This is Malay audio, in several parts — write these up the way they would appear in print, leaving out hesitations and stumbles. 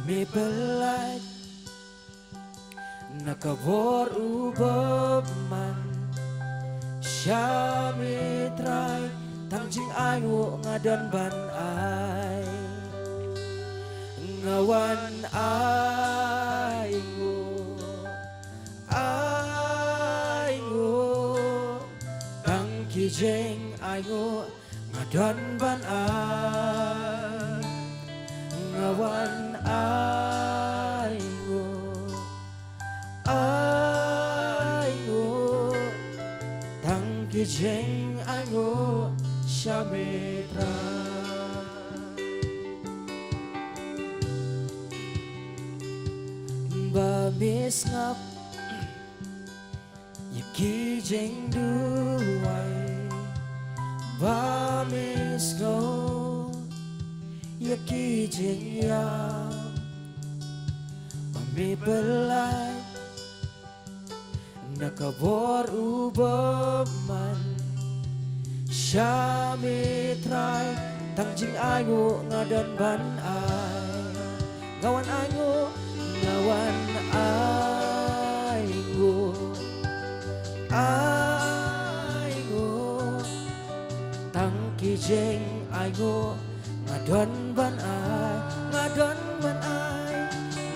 Mi belai nakabor ubaman siya mi try tangjing ayo ngadan ban ay ngawan ayo tangki jeng ayo ngadan ban ay ngawan ayo tangki jeng ayo syamitra bamis ngap yaki jeng duway bamis go yaki jeng yam bami belai nakabor ubaman syami try tangjing ayo ngadan ban ay ngawan ayo tangki jeng ayo ngadan ban ay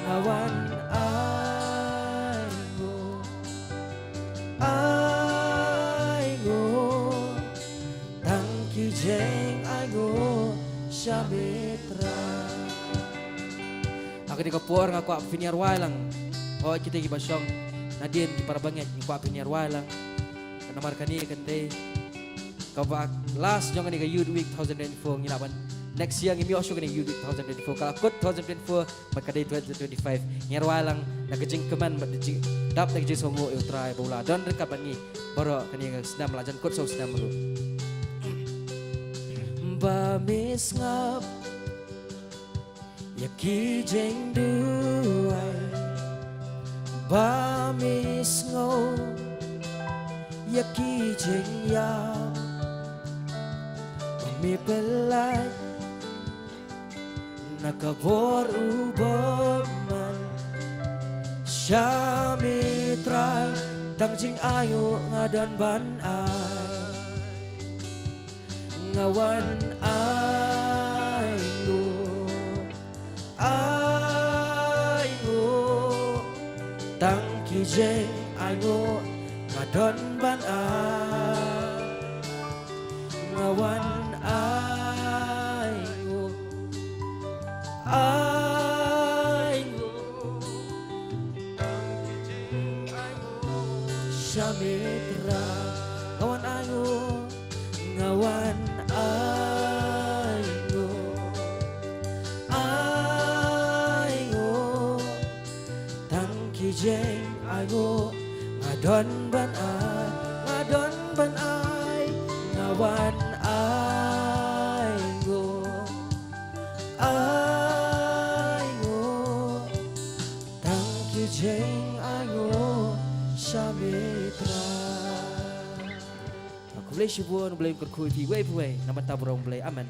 ngawan ayo tangki jeng ayo syamitra aku di kapuar ngaku ap finiar walang oh kita gi basyong nadien di para banget ngaku ap finiar walang kanamar kani kante kabak last jong ni ka youth week 2024 ngilaban next year ngimi osyo kani youth week 2024 kala kot 2024 makadai 2025 ngiar walang nagajing keman badjing dap nagajing songo utrai bola don rekaban ni baro kani senam lajan kot so senam lu bamis ngap yaki jeng duay bamis ngo yaki jeng yam bami belai nakabor ubaman syami try tangjing ayo ngadan ban ay ngawan ayo tangki jeng ayo ngadan ban ay ngawan ayo tangki jeng ayo syamitra ngawan ayo tangki jeng ayo ngadan ban ay ngawan ayo tangki jeng ayo syamitra aku boleh syubuh boleh berkuti way nama tabrong boleh aman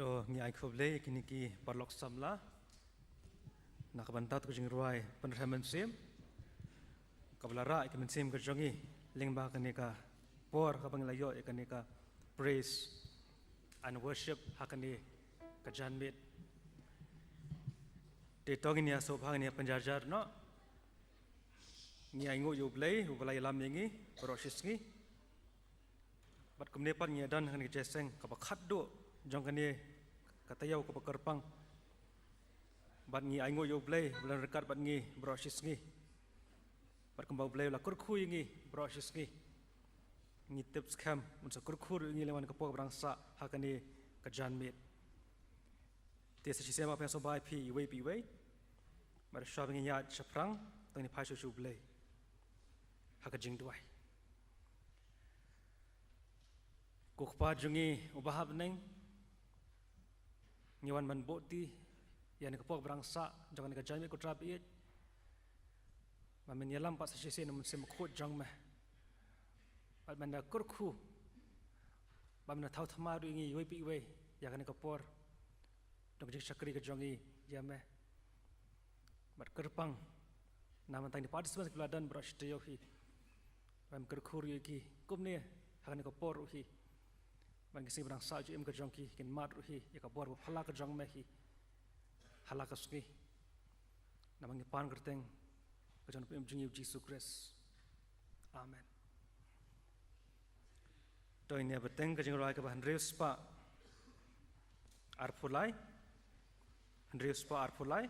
to ngi ai khoble kini ki parlok samla nakabantat ko jing ruai penramen sim kablara ik men sim ko jongi lingba kanika por kabang layo kanika praise and worship hakani kajanmit te tongin ya so phang ni panjarjar no ngi ai ngo yublei ublai lam ngi proses ngi bat kumne pan ngi dan kan jeseng kabakhat do jong kani katayau ko kerpang bat ngi ai ngoyo blay bulan rekat bat ngi brosis ngi bat kembau blay la kurkhui ngi brosis ngi ngi tips kam unsa kurkhur ngi lewan kapok brangsa hakani kajan mit tes si sema pa so bai pi wei mar shopping ngi ya chaprang tang ni phai shu blay hakajing duai kukpa jungi ubahab neng ngiwan man boti yan kapok brangsa jangan ka jami ko trapi ma men yalam pa sa sisi namun sem khot jang ma pat man kurkhu ba man thau thama ru ngi yoi pi we ya kan kapor dok jik sakri ka jangi ya me mat kerpang naman tang di participants keladan brush de yohi ram kurkhur yoki kumne hakan kapor hi man kisi brang sa ju em ka jangki kin mat ru hi ya kapor ba phala ka jang me hi halakasni namang pan kerteng kajan pem jingi Jesus Christ amen to ini beteng kajing rai ka Andreas pa arpulai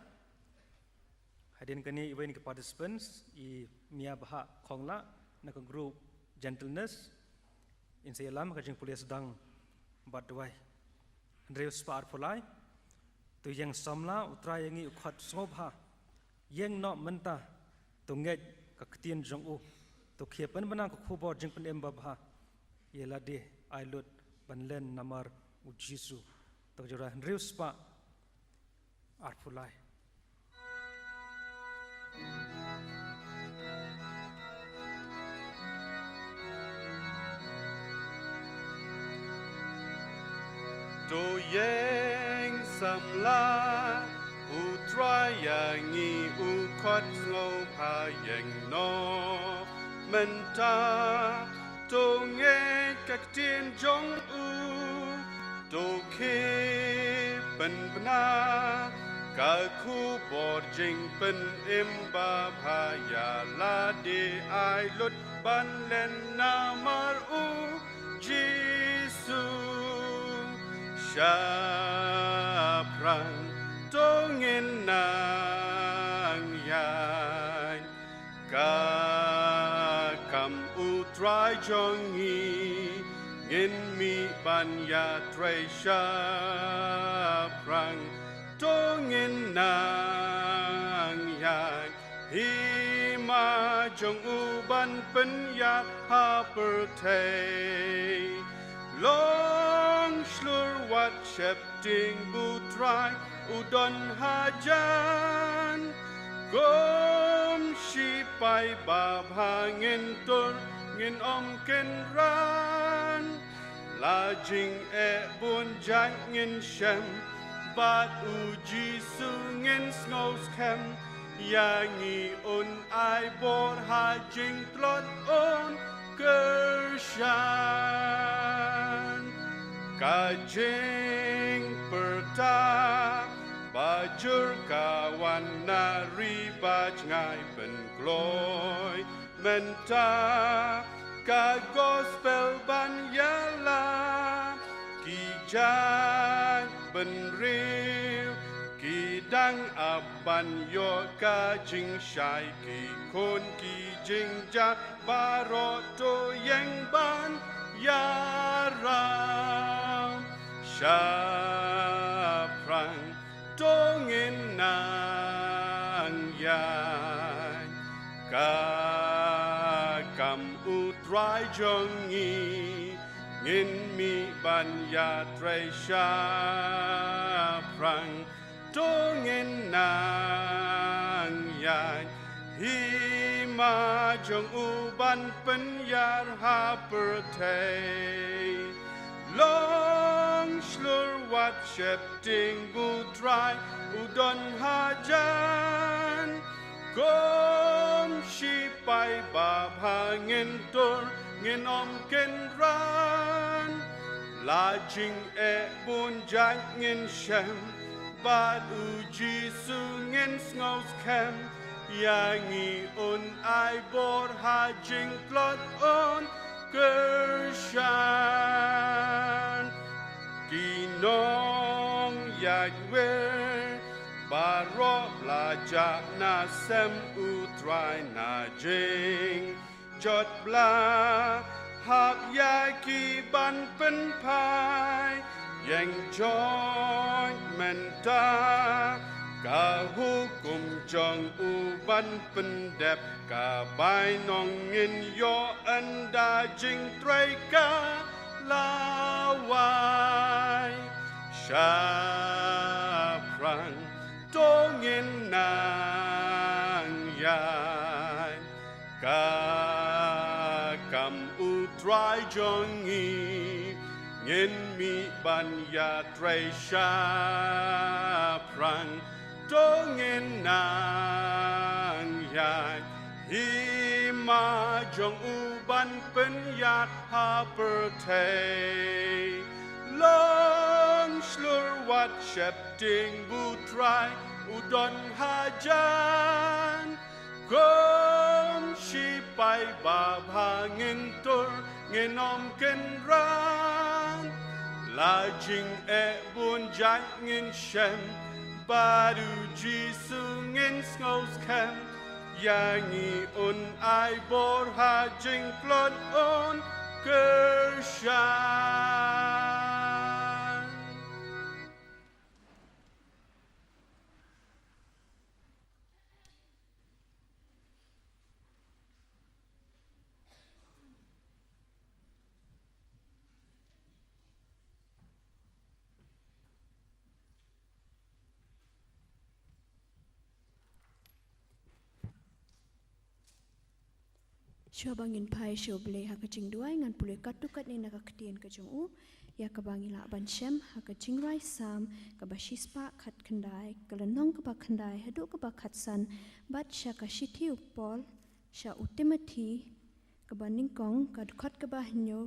hadin kani event ke participants I mia baha khongla na group gentleness in salam kajing pulis dang badwai Andreas pa arpulai tu yang samla utra yangi ukhat ngobha yang no menta tu nget ka ktien jong u tu khiepan bana ko khubo jing pen em babha yela de ailut banlen namar u jisu to jora rius pa arpulai to yang samla utrayangi ukot ngopha yang no menta to nge kak tien jong u to ke pen bna ka khu bor jing pen em ba pha ya la de ai lut ban len namar u jisu Shaprang tongin nang yan kakam utrai jongi ngin mi ban ya trai shaprang tongin nang yan hima jong uban pen ya ha per te long slur wat shepting butrai udon hajan gom shi pai ba hangin tur ngin om ken ran la jing e bun jang ngin shem bat u jisu ngin snows kem yangi un ai bor ha jing tlot on kershan kajing perta bajur kawan nari baj ngai ben gloy menta ka gospel ban yala ki jan ben riu ki dang aban yo ka jing shai ki kon ki jing ja baro to yang ban yaram shaprang tongin nang yan kakam utrai jongi ngin mi ban ya trai shaprang tongin nang yan hima jong uban penyar ha pertei long slur wat shepting butrai udon hajan gom shi pai ba hangin tur ngin om ken ran la jing e bun jang ngin shem bad u jisu ngin sngos kem yangi un ai bor ha jing plot on kershan kinong yagwe Barok belajar na sem utrai na jing jot bla hap ya ki ban pen pai yang joy menta ka hukum jong uban pendep ka bai nong in yo anda jing trai ka lawai Syaprang dongin nang yai Kakam utrai jongi Ngin mi ban ya trai syaprang dongin nang yai Hima jong uban penyat ha pertei Long slur wat shepting butrai udon hajan Kom shipai bab hangin tur ngenom kenran Lajing bun jat ngin shem Badu jisu ngin skos kem Yangi un ai bor hajing klon on kershan Shua bangin pai shua beli haka jing duai ngan pulih katukat ni nak ketien ke jong u ya ka bangi la ban shem haka jing rai sam ka ba shispa khat khandai kalanong ka ba khandai hadu ka ba khat san bat sha ka shithi upol sha utimati ka ba ningkong ka dukhat ka ba hnyo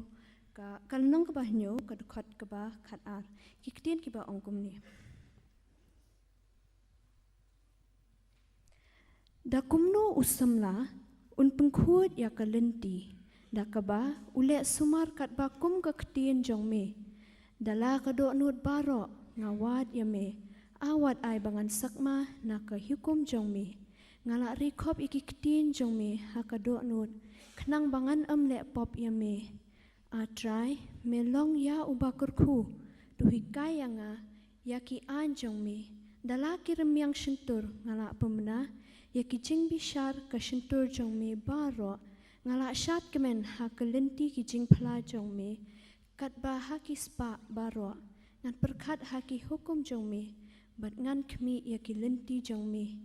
ka kalanong ka ba hnyo ka dukhat ka ba khat ar ki ketien ki ba ongkum ni da kumno usamla un pengkhut ya kalenti da kaba ule sumar kat bakum ka ketien jong me dala ka do nut baro ngawat ya me awat ai bangan sakma na ka hukum jong me ngala rikop iki ketien jong me ha ka do nut khnang bangan le pop ya me atrai me long ya ubakurku tu hikai yanga ya ki an jong me dala ki remyang shentur ngala pemna ya kijing bishar ka shentur jong me baro ngala shat kemen ha kelenti kijing phala jong me kat ba ha ki spa baro ngan perkhat ha ki hukum jong me bat ngan khmi ya ki lenti jong me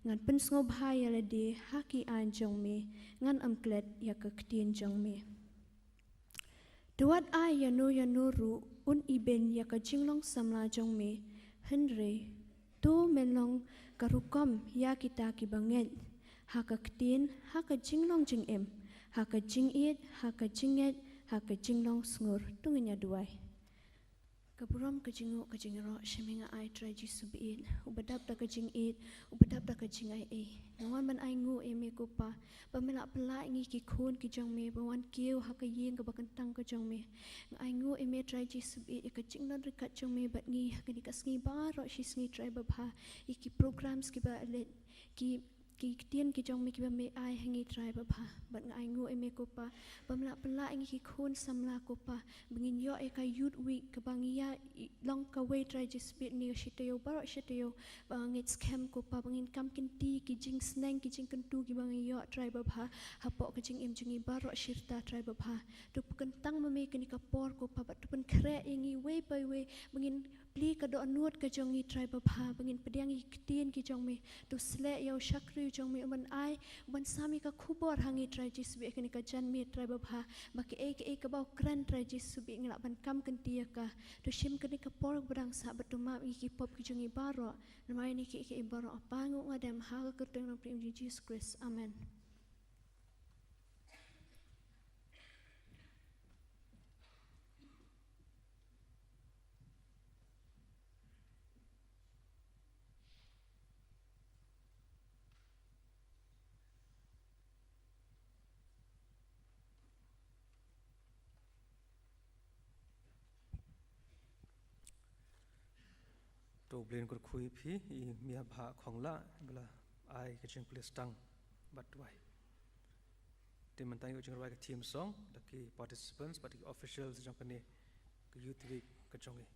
ngan pensngo bha ya lade ha ki an jong me ngan amklet ya ka ktien jong me duat ai ya no ru un iben ya ka jinglong samla jong me henre to melong karukom ya kita ki banget ha ka ktien ha ka jinglong jing em ha ka jing it ha ka jinget ha ka jinglong sngur tunginya duai kaburam ka jingo ka jingro sheminga ai try ji subit ubadap da ka jing it ubadap da ka jing ai nongan man ai ngu me ko pa pamela pla ngi ki khun ki jong me bawan kiu ha ka yeng ka bakantang ka jong me ai ngu me try ji subit ka jing non rikat jong me bat ngi ha ka ni kasngi ba ro shi sngi try ba bha iki programs ki ba le ki tien ki jong me ki ba me ai hangi try ba bha bat ngai ngu me ko pa pamela pla ngi ki khun samla ko pa bangin yo ka youth week ka bangia long ka way try ji subit ni shitayo ba ro shitayo bangit scam ko pa bangin kam kin ti ki jing sneng ki jing kentu ki bangi yo try ba bha hapo ka jing em jingi ba ro shirta try ba bha tu kentang me ka ni ka por ko pa bat tu pen kre ingi way by way bangin pli ka do nuot ka jongi try ba bha bangin pediang ki ktien ki jong me tu sle yo shakri jong me ban ai ban sami ka khubor hangi try ji subit ka ni ka jan me try ba bha ba ke ka ba kran try ji subit ngla ban kam kentia ka tu shim ka ni ka por berang sa batuma ki pop ki jongi ba ro namai ni ki ba ro apa ngu ngadam ha ka teng na prim Jesus Christ amen to blin kur khui phi I mia bha khongla bla ai ke ching please tang but why tim man tayo ching ka team song the key participants but the officials jang kani youth week ka chongi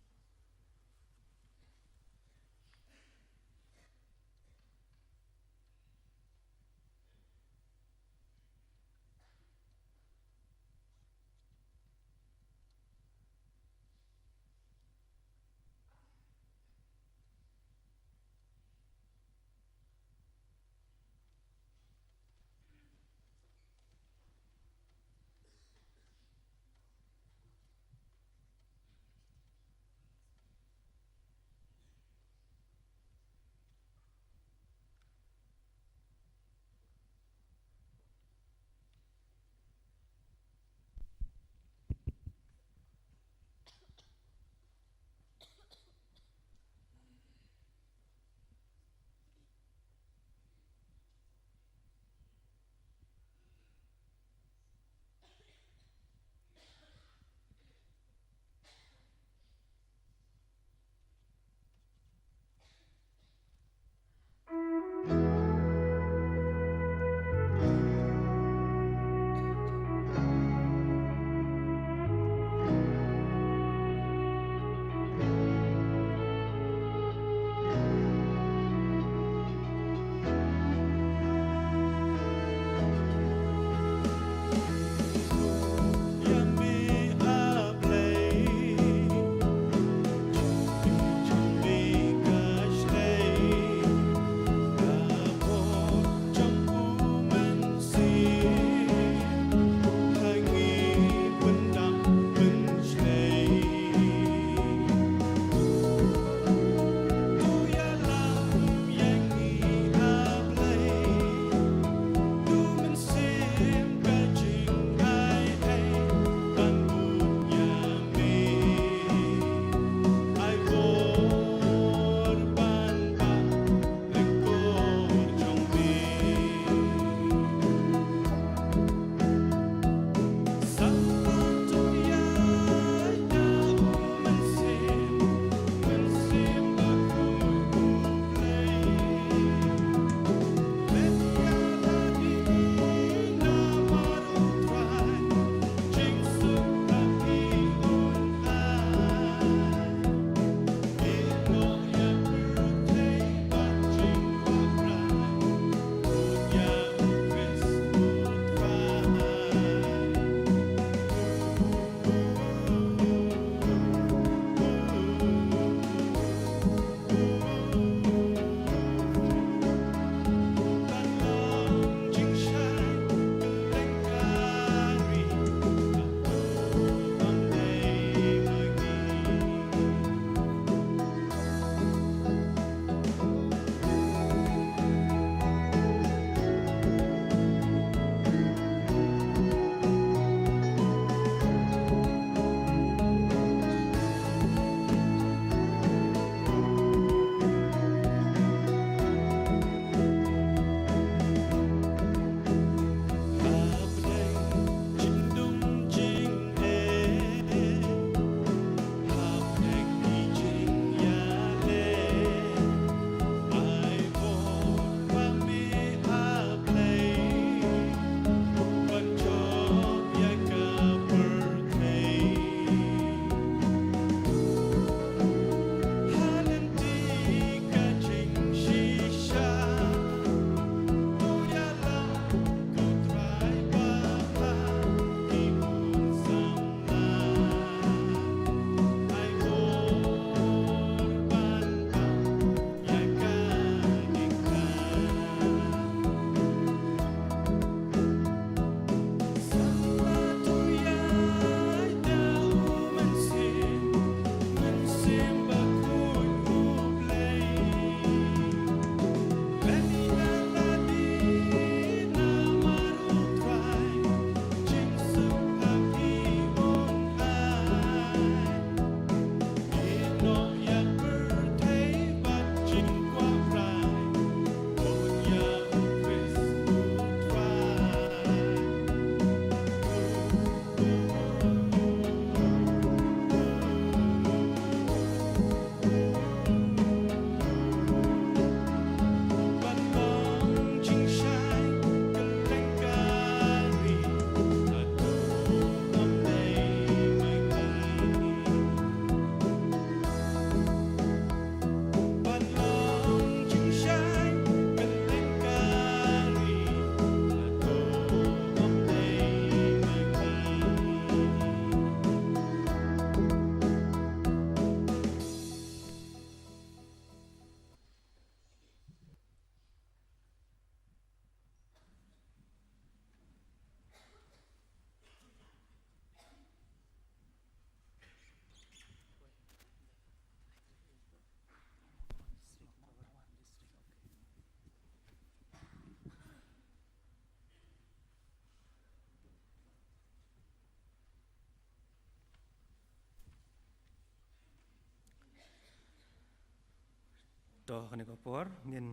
do kani ka por ngin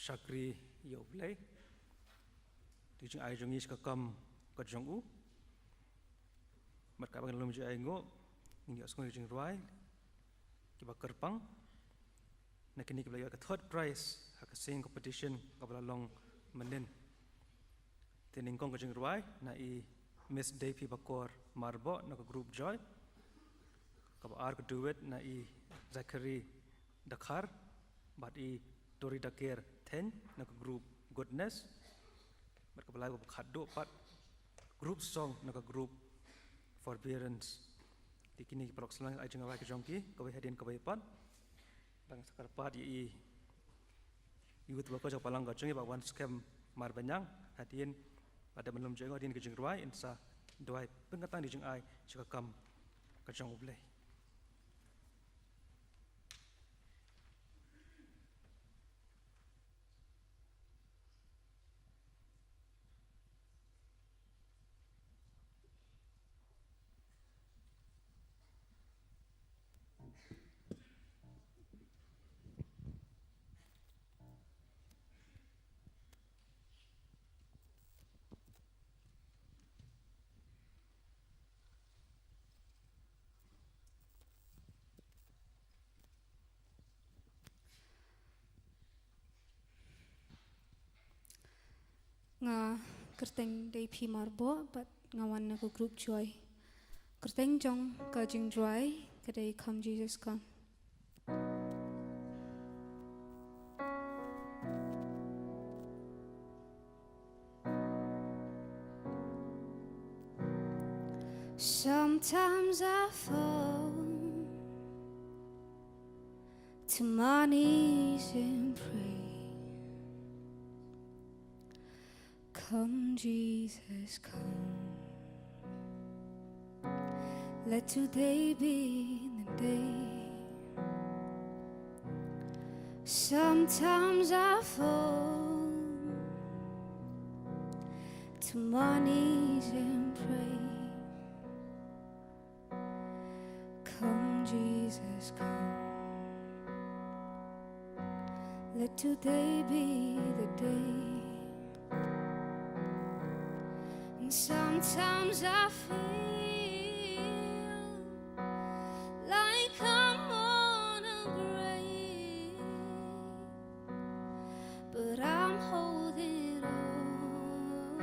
shakri yo play ti jing ai jong is ka kam ka jong u mat ka bang lum ji ai ngo ngin yo skong jing ruai ki ba kerpang na kini ki bla yo ka third prize ha ka sing competition ka bla long manin tening kong ka jing ruai na I Miss Devi Bakor Marbo na ka group joy ka ba ar ka do it na I Zachary Dakar but I Tori Dakir 10 na ka group goodness mat ka balai ba khaddo pat group song na ka group forbearance di kini ki prok selang ai jeng awai ka jongki ka hadin ka pat bang sakar pat I youth ba ko ja palang ka jong ba one scam mar banyang hadin pada belum jeng hadin ka jeng ruai insa doai pengatang di jeng ai jika kam ka jong ublei. Nga kerteng day pi marbo but ngawan na ko group joy kerteng jong ka jing joy kaday come Jesus come. Sometimes I fall to my knees and pray. Come, Jesus, come. Let today be the day. Sometimes I fall to my knees and pray. Come, Jesus, come. Let today be the day. And sometimes I feel like I'm on a break, but I'm holding on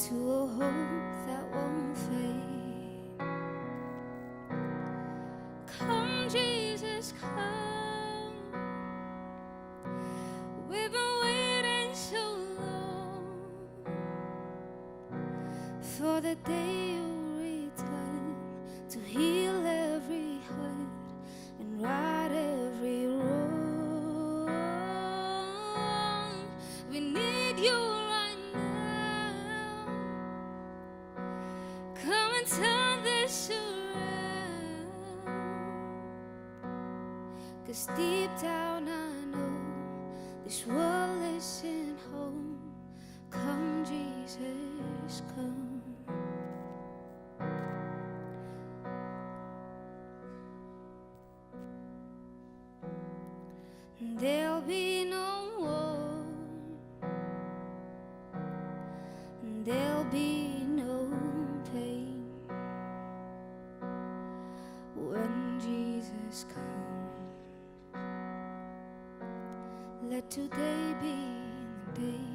to a hope that won't fade. Come, Jesus, come. We've been waiting so long for the day you return to heal every hurt and right every wrong. We need you right now. Come and turn this around. 'Cause deep down I know this world isn't home. Come, Jesus, come. There'll be no war, there'll be no pain when Jesus comes. Let today be the day.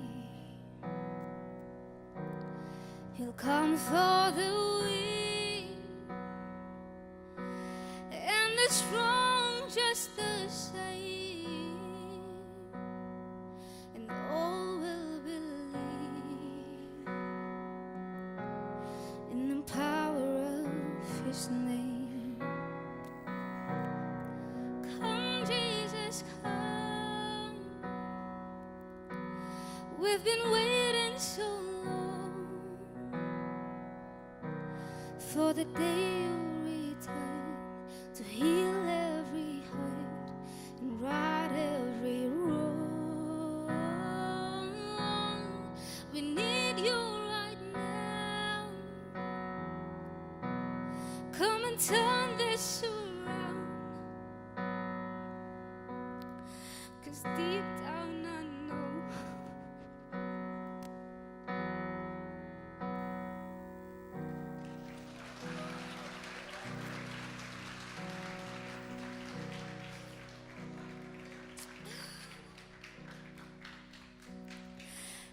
He'll come for the weak and the strong just the same, and all will believe in the power of His name. Come, Jesus, come. We've been waiting so long for the day you return to heal every hurt and right every wrong. We need you right now. Come and turn this around.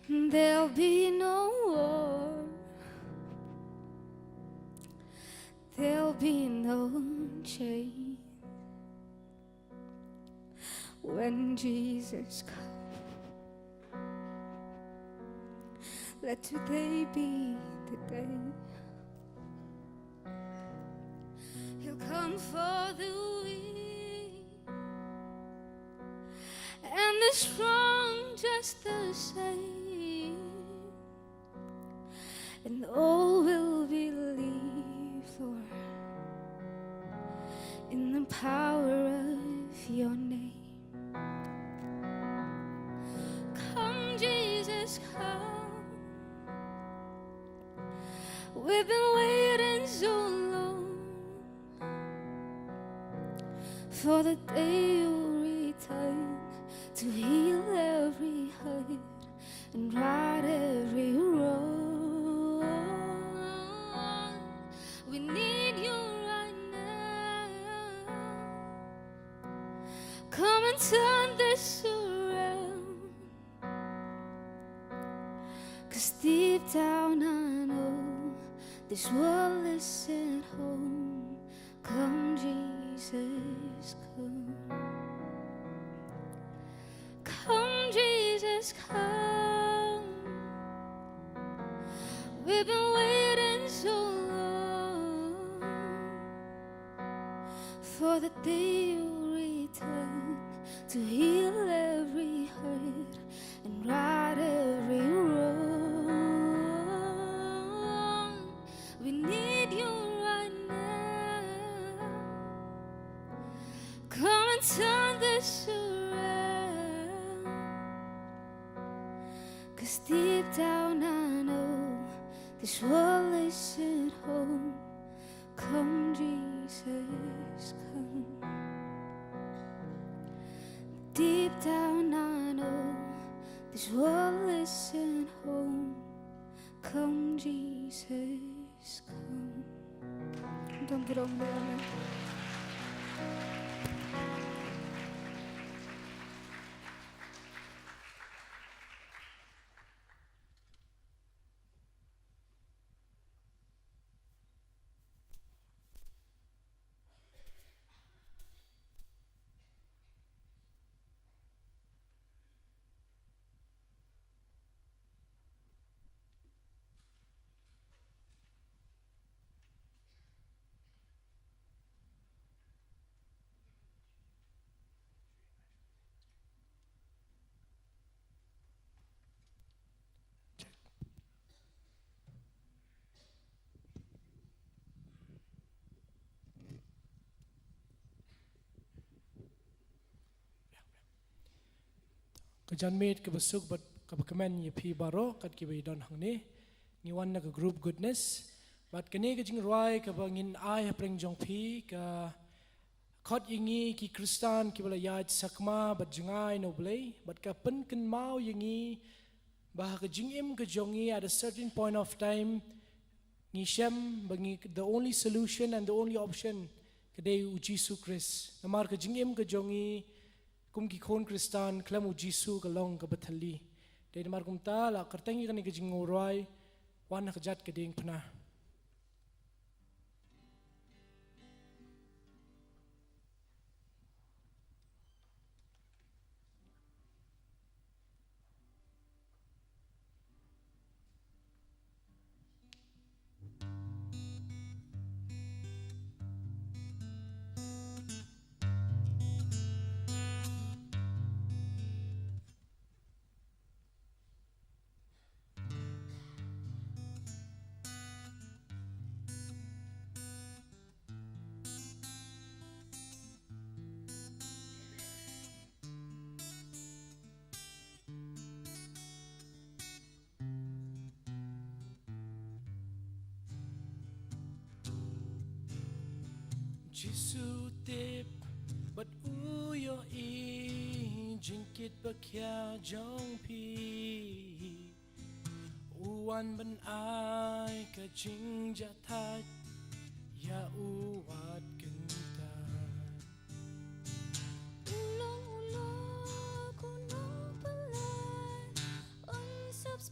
There'll be no war. There'll be no change when Jesus comes. Let today be the day. He'll come for the weak and the strong just the same, and all will believe, Lord, in the power of your name. Come, Jesus, come. We've been waiting so long for the day you'll return to heal every hurt and right every wrong. We need you right now. Come and turn this around, 'cause deep down I know this world isn't home. Come, Jesus, come. Come, Jesus, come. We've been waiting so long for the day you return to heal every hurt and right every wrong. We need you right now. Come and turn this around, 'cause deep down I know this world isn't home. Come, Jesus, come. Deep down I know this world isn't home. Come, Jesus, come. Don't get on there, man. Kajanmit ke besuk bat kabakemen ye pi baro kat ki bai don hang ni ngiwan na ka group goodness bat kene ka jing roi ka bangin ai preng jong pi ka khot yingi ki kristan ki bala yaj sakma bat jungai no blai bat ka pen ken mau yingi bah ka jing im ka jongi at a certain point of time ngi shem bangi the only solution and the only option kadai u Jesus Christ namar ka jing im ka jongi kum ki khon kristan klamu jisu ka long ka bathali de mar kum ta la kartangi ka ni ka jingo roi wan ka jat ka ding phna Jisu tip bat uyo I jingkit bakya jong pi uwan ban ai ka jing jatat ya uwat kenta Ulang-ulang ko ng palad unsap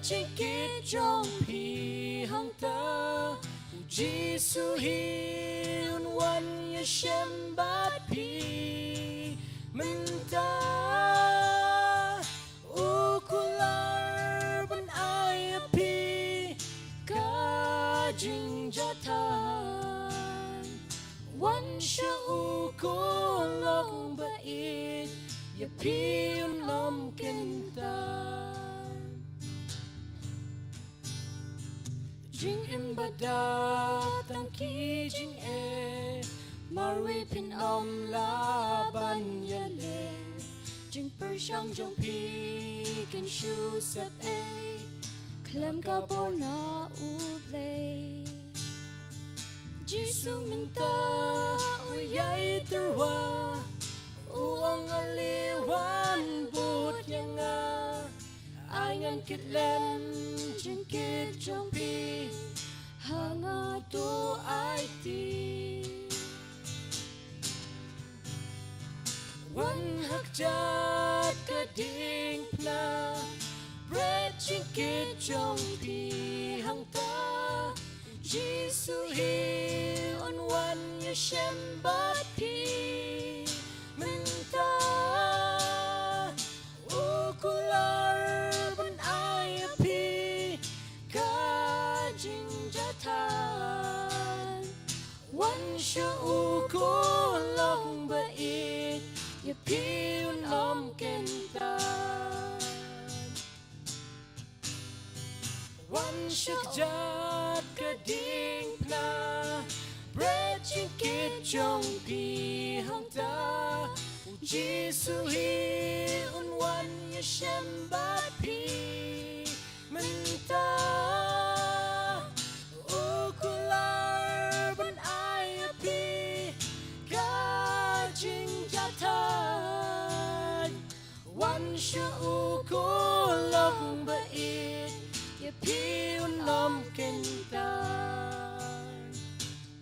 Chikit trong pi hang ta Giêsu hi un wan ya shem bat pi men ta ukular ban ai pi ka jing jatan wan sha ukulong bait ya pi un lam kentan Jing em badat ang ki jing marwi pin la ban yale jing per shang jong pi can shu sep klem ka bona uble Jisu minta uyai terwa uang aliwan but yang Aingan kitlen jengkit jompi hanga tu aiti wan hakjat kading pna bread jengkit jompi hangta Jisu hi on wan yashem bati minta ukular Wan sha ukulong bait ya piun kentan Wan sha jat kading pna bread jingkit jong pi hang ta Jisu hi un wan ya shem bat pi menta Wan sha ukulong bait ya piun lam kentan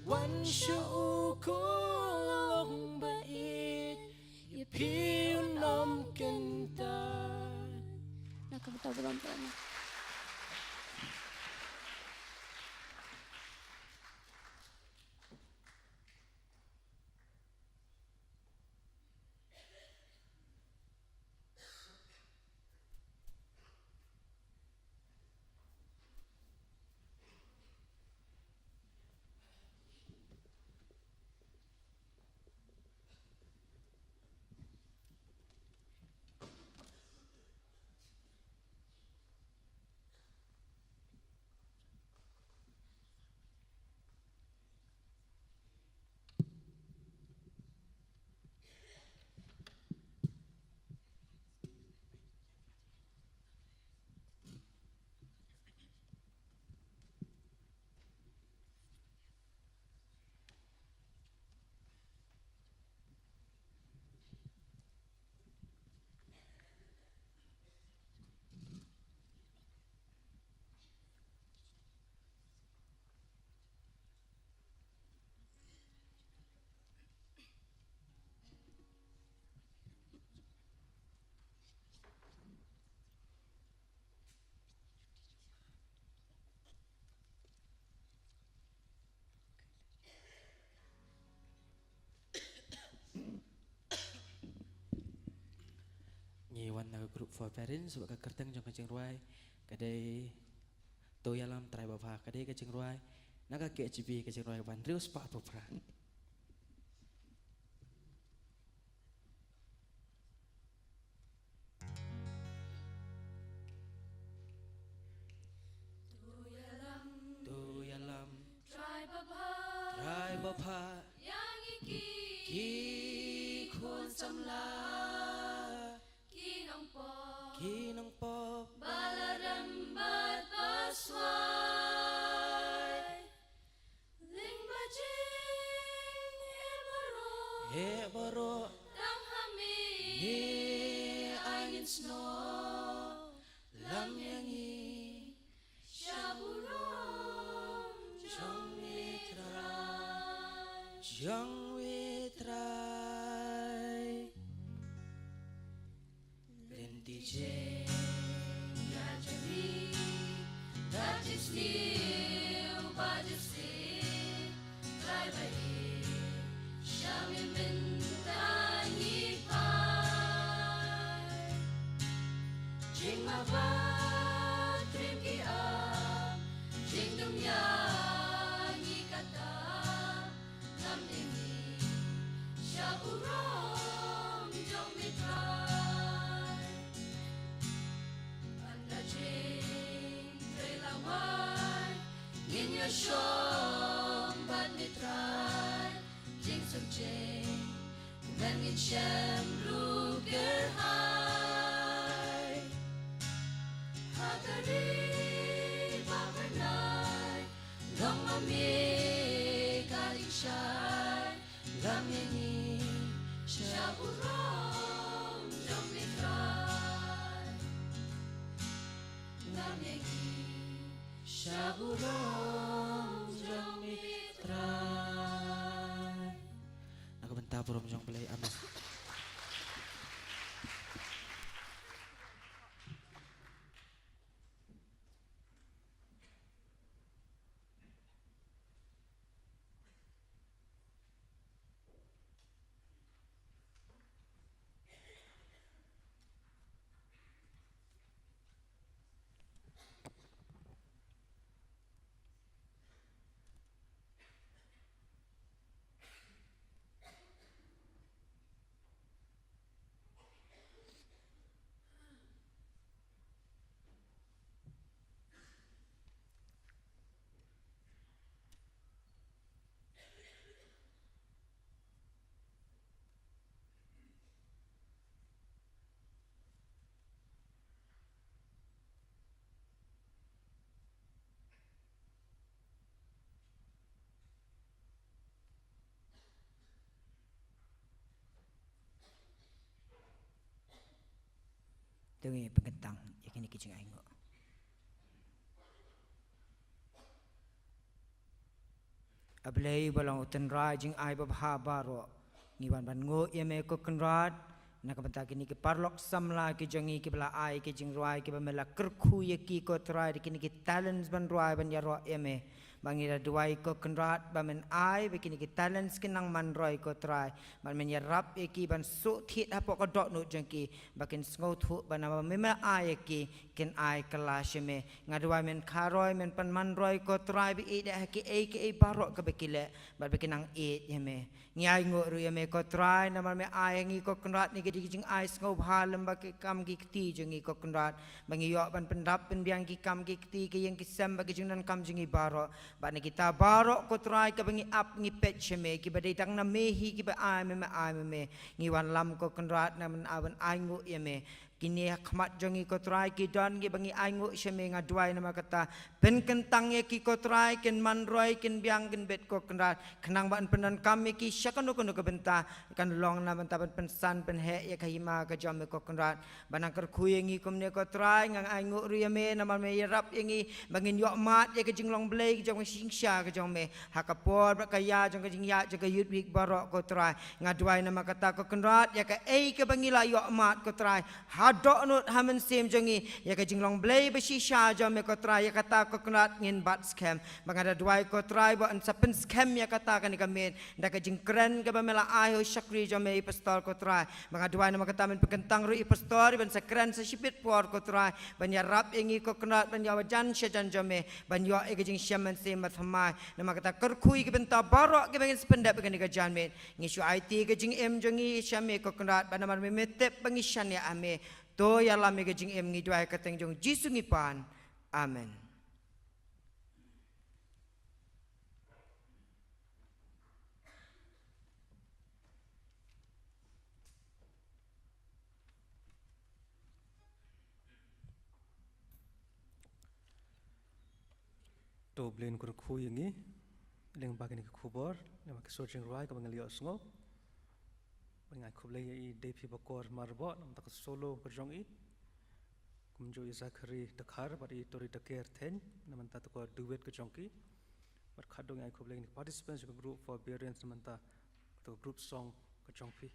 Wan sha ukulong bait ya piun lam kentan Nakabutabulan po na. Nyiwan na group for parents sebab kerteng jong kacing ruai kadai to yalam try bapa kadai kacing ruai naga KHB kacing ruai ban rius pak popran to yalam try bapa yang iki kun samla Kinang pop Balarambat baswai Ling bajing Ebaro Dang hami Ni angin snow Lam yangi Syaburom Jong mitrai Jong witrai Lenti je Ya jami still bajasi trai bai shami minta ni pai jing ma ba trim ki a jing dum ya ni kata nam ini shaburom jong mi trai anda jing trela wai in your shom but mi trai jing sum jing when in shem ruger high hakari babanai long ami kaling shai lam yani shaburom jong mi trai lam yani shaburom jong mi trai Nakabanta purom jong balay. Amen. Tungi pengentang yakini kijing aingo. Ablay balang utan rajing ai babha baro ngiwan ban ngo yeme ko kenrat nakabanta kini ke parlok samla ki jangi ki bala ai ki jing roi ki bamela kerku yaki ko trai kini ki talents ban roi ban ya ro yeme bangira duai ko kenrat bamen ai bekini ki talents kinang man roi ko trai ban men ya rap yaki ban su thit hapo ko dok nu jangki bakin sngo thu ban ama mema ai yaki ken ai kelas yeme ngaduai men kharoi men pan man roi ko trai bi ida haki ai barok ke bekile ban bekinang it yeme ngai ngo ru yeme ko trai namal me ai ngi ko kenrat ni ki jing ai sngo bhalem baki kam ki kti jangi ko kenrat bangi yo ban pendap pen biang ki kam ki kti ki yang ki sem baki jing nan kam jingi barok Bani kita barok ko try ka bangi up ngi pet me ki badai tang na mehi ki ba ai me ngi wan lam ko kenrat na men awan ai ngu ye me kini khmat jongi ko try ki don ki bangi ai ngu sheme ngaduai nama kata pen kentang ye ki ko try ken man roi ken biang ken bet ko kenrat kenang ban penan kami ki syakanu kono ke benta kan long na benta pen san pen he ye kahima ka jam ko kenrat banang ker khuye ngi kom ne ko try ngang ai ngu ru ye me na me ye rap ye ngi bangin yo mat ye ke jinglong blei ki jong singsha ke jong me hakapor bakaya jong ke jing ya jong ke yut wik barok ko try ngaduai nama kata ko kenrat ye ka ke bangila yo mat ko try hadok nut hamen sim jongi ya ka jinglong blei besisha jom me ko try ya kata ko kenat ngin bat scam bangada duai ko try bo an sapen scam ya kata kan ka men da ka jing kren ka bamela ai ho shakri jom me pastol ko try bangada duai nama kata men pekentang ru pastor ban sakren sa sipit por ko try ban ya rap ingi ko kenat ban ya wajan shajan jom me ban yo e ka jing shaman sim mathamai nama kata kerkhui ke benta barok ke bangin sependap kan ka jan men ngi shu it ka jing em jongi shame ko kenat ban nama me metep bangishan ya ame to ya lami ke jing em ngi duai ka teng jong jisu ngi pan amen to blin kur khu yangi leng ba ni khubor ne ma searching right ka bangali osngo bangai khuble i depi bakor marbo nam tak solo berjong i kumjo isakhari takhar bari tori taker then nam ta ko duet ka jongki bar khadong ai khuble ni participants ka group for parents nam ta to group song ka jongpi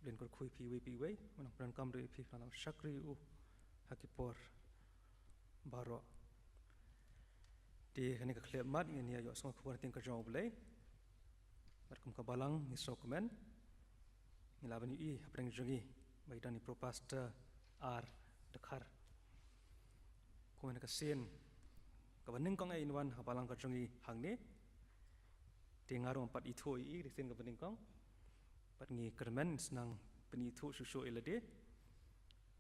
blin kur khui pi we man pran kam re pi kana shakri u hakipor baro di kani ka klep mat ini ayo song kuan ting ka jong boleh berkum ka balang ni sokmen ni laban i apreng jongi baidan ni propaster ar dekhar kuan ka sin ka baning kong ai inwan ha balang ka jongi hang ni tingarong pat itu i risin ka baning kong pat ngi kermen senang penitu susu ilade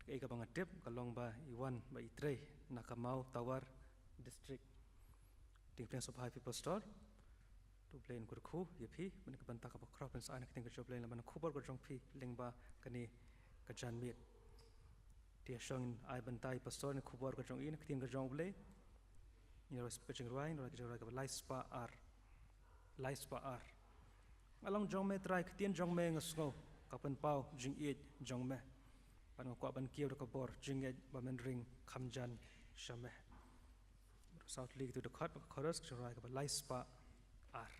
kai ka bangatip kalong ba iwan ba itre nakamau tawar district di plan of high people store to plan kurku yepi men ka banta ka crop and sign ka job plan man khubar ko jong phi lengba kani ka jan mit dia shong ai bantai pastor ni khubar ko jong in ka tin ka jong ble ni ro speching rain ro ka life spa ar along jong me try ka tin jong me ngasgo ka pen pau jing it jong me pan ko ban kieu ka bor jing it ba men ring khamjan shame South League to the cut chorus to write about life spa ar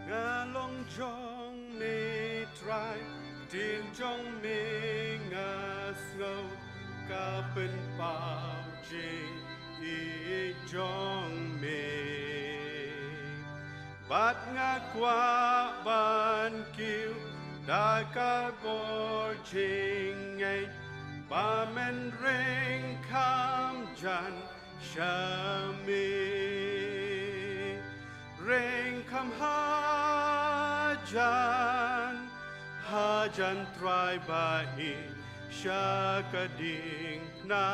Ngalong jong me try tin jong me ngasgo ka pen pau jing i jong me Bat nga kwa ban kiu da ka bor jing ai ba men ring kam jan shami ring kam ha jan try ba i shakading na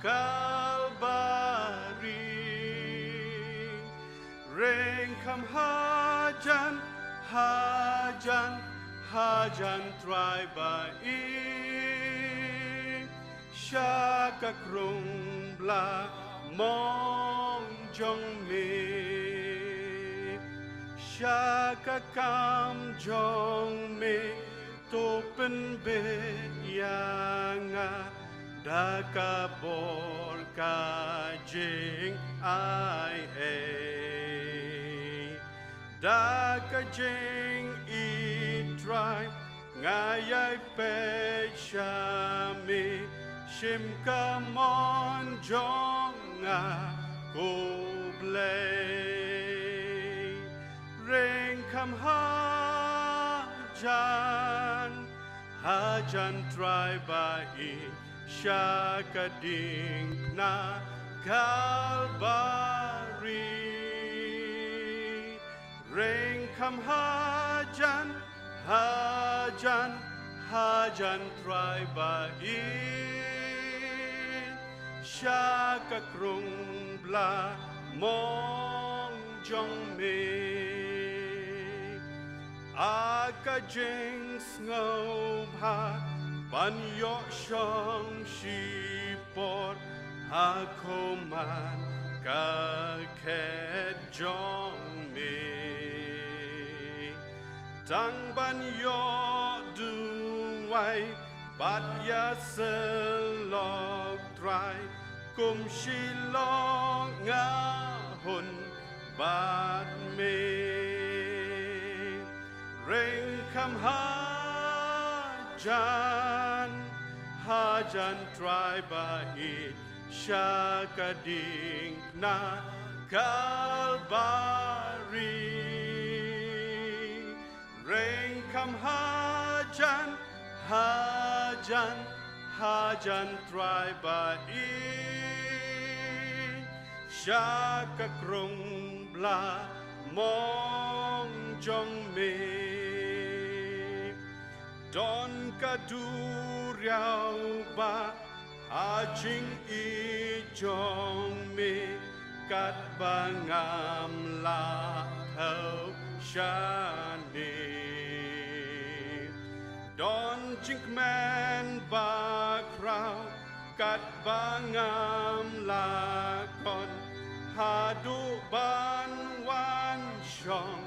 kalbari Ring kam hajan try by shaka krung bla mong jong me shaka kam jong me topen be yanga daka bor ka jing ai Daka jing i try ngayay pe shami shim ka mon jong nga kublay ring kam hajan try ba i shaka ding na kalbari Ring kam hajan try ba shaka krung bla mong jong me aka jing snow ha ban yo shong shi por ako man ka ket jong me Tang ban yo duway bat ya selok try kum shilong ngahon bat me ring kam hajan try ba it shakading na kalbari Ring kam hajan try ba shaka krung bla mong jong me don ka du riao ba hajing i jong me kat bangam la thau shani Don jink man ba krau kat bangam lakon hadu ban wan shong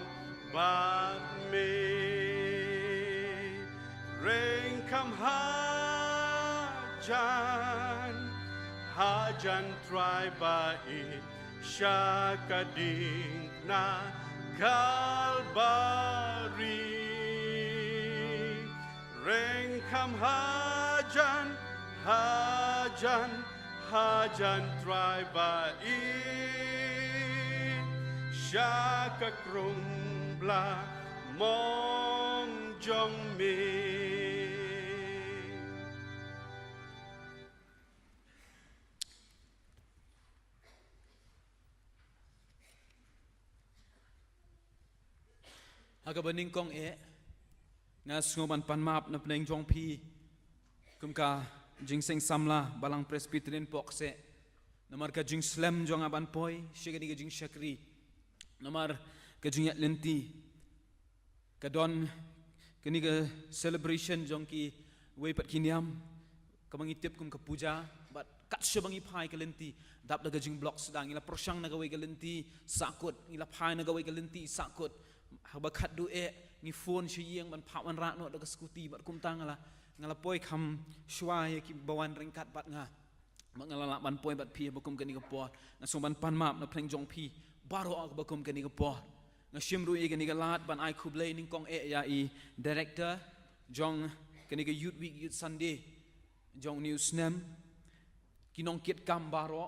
bat me ring kam hajan try ba it shakading na kalbari Rain come hajan, hajan, hajan dry by Shaka krumbla mong jong mi. Aga baning kong nga sungoban panmap na pneng jong pi kumka jingseng samla balang presbyterian pokse namar ka jing slam jong aban poi shigani ka jing shakri namar ka jing lenti ka don kani ka celebration jong ki way pat kiniam ka mangitip kum ka puja but kat shabangi pai ka lenti dap daga jing block sedang ila prosyang na gawai ka lenti sakut ila pai na gawai ka lenti sakut habakat du ngi phone shiyang ban pha man ra no daga skuti bat kum tang ngala poi kham shwa ki bawan ringkat bat nga mangala ban poi bat pi bakum kani ka po na so ban pan map na pleng jong pi baro ak bakum kani ka po na shimru ye kani ka lat ban ai khuble ning kong ya I director jong kani ka youth week youth sunday jong news nem kinong kit kam baro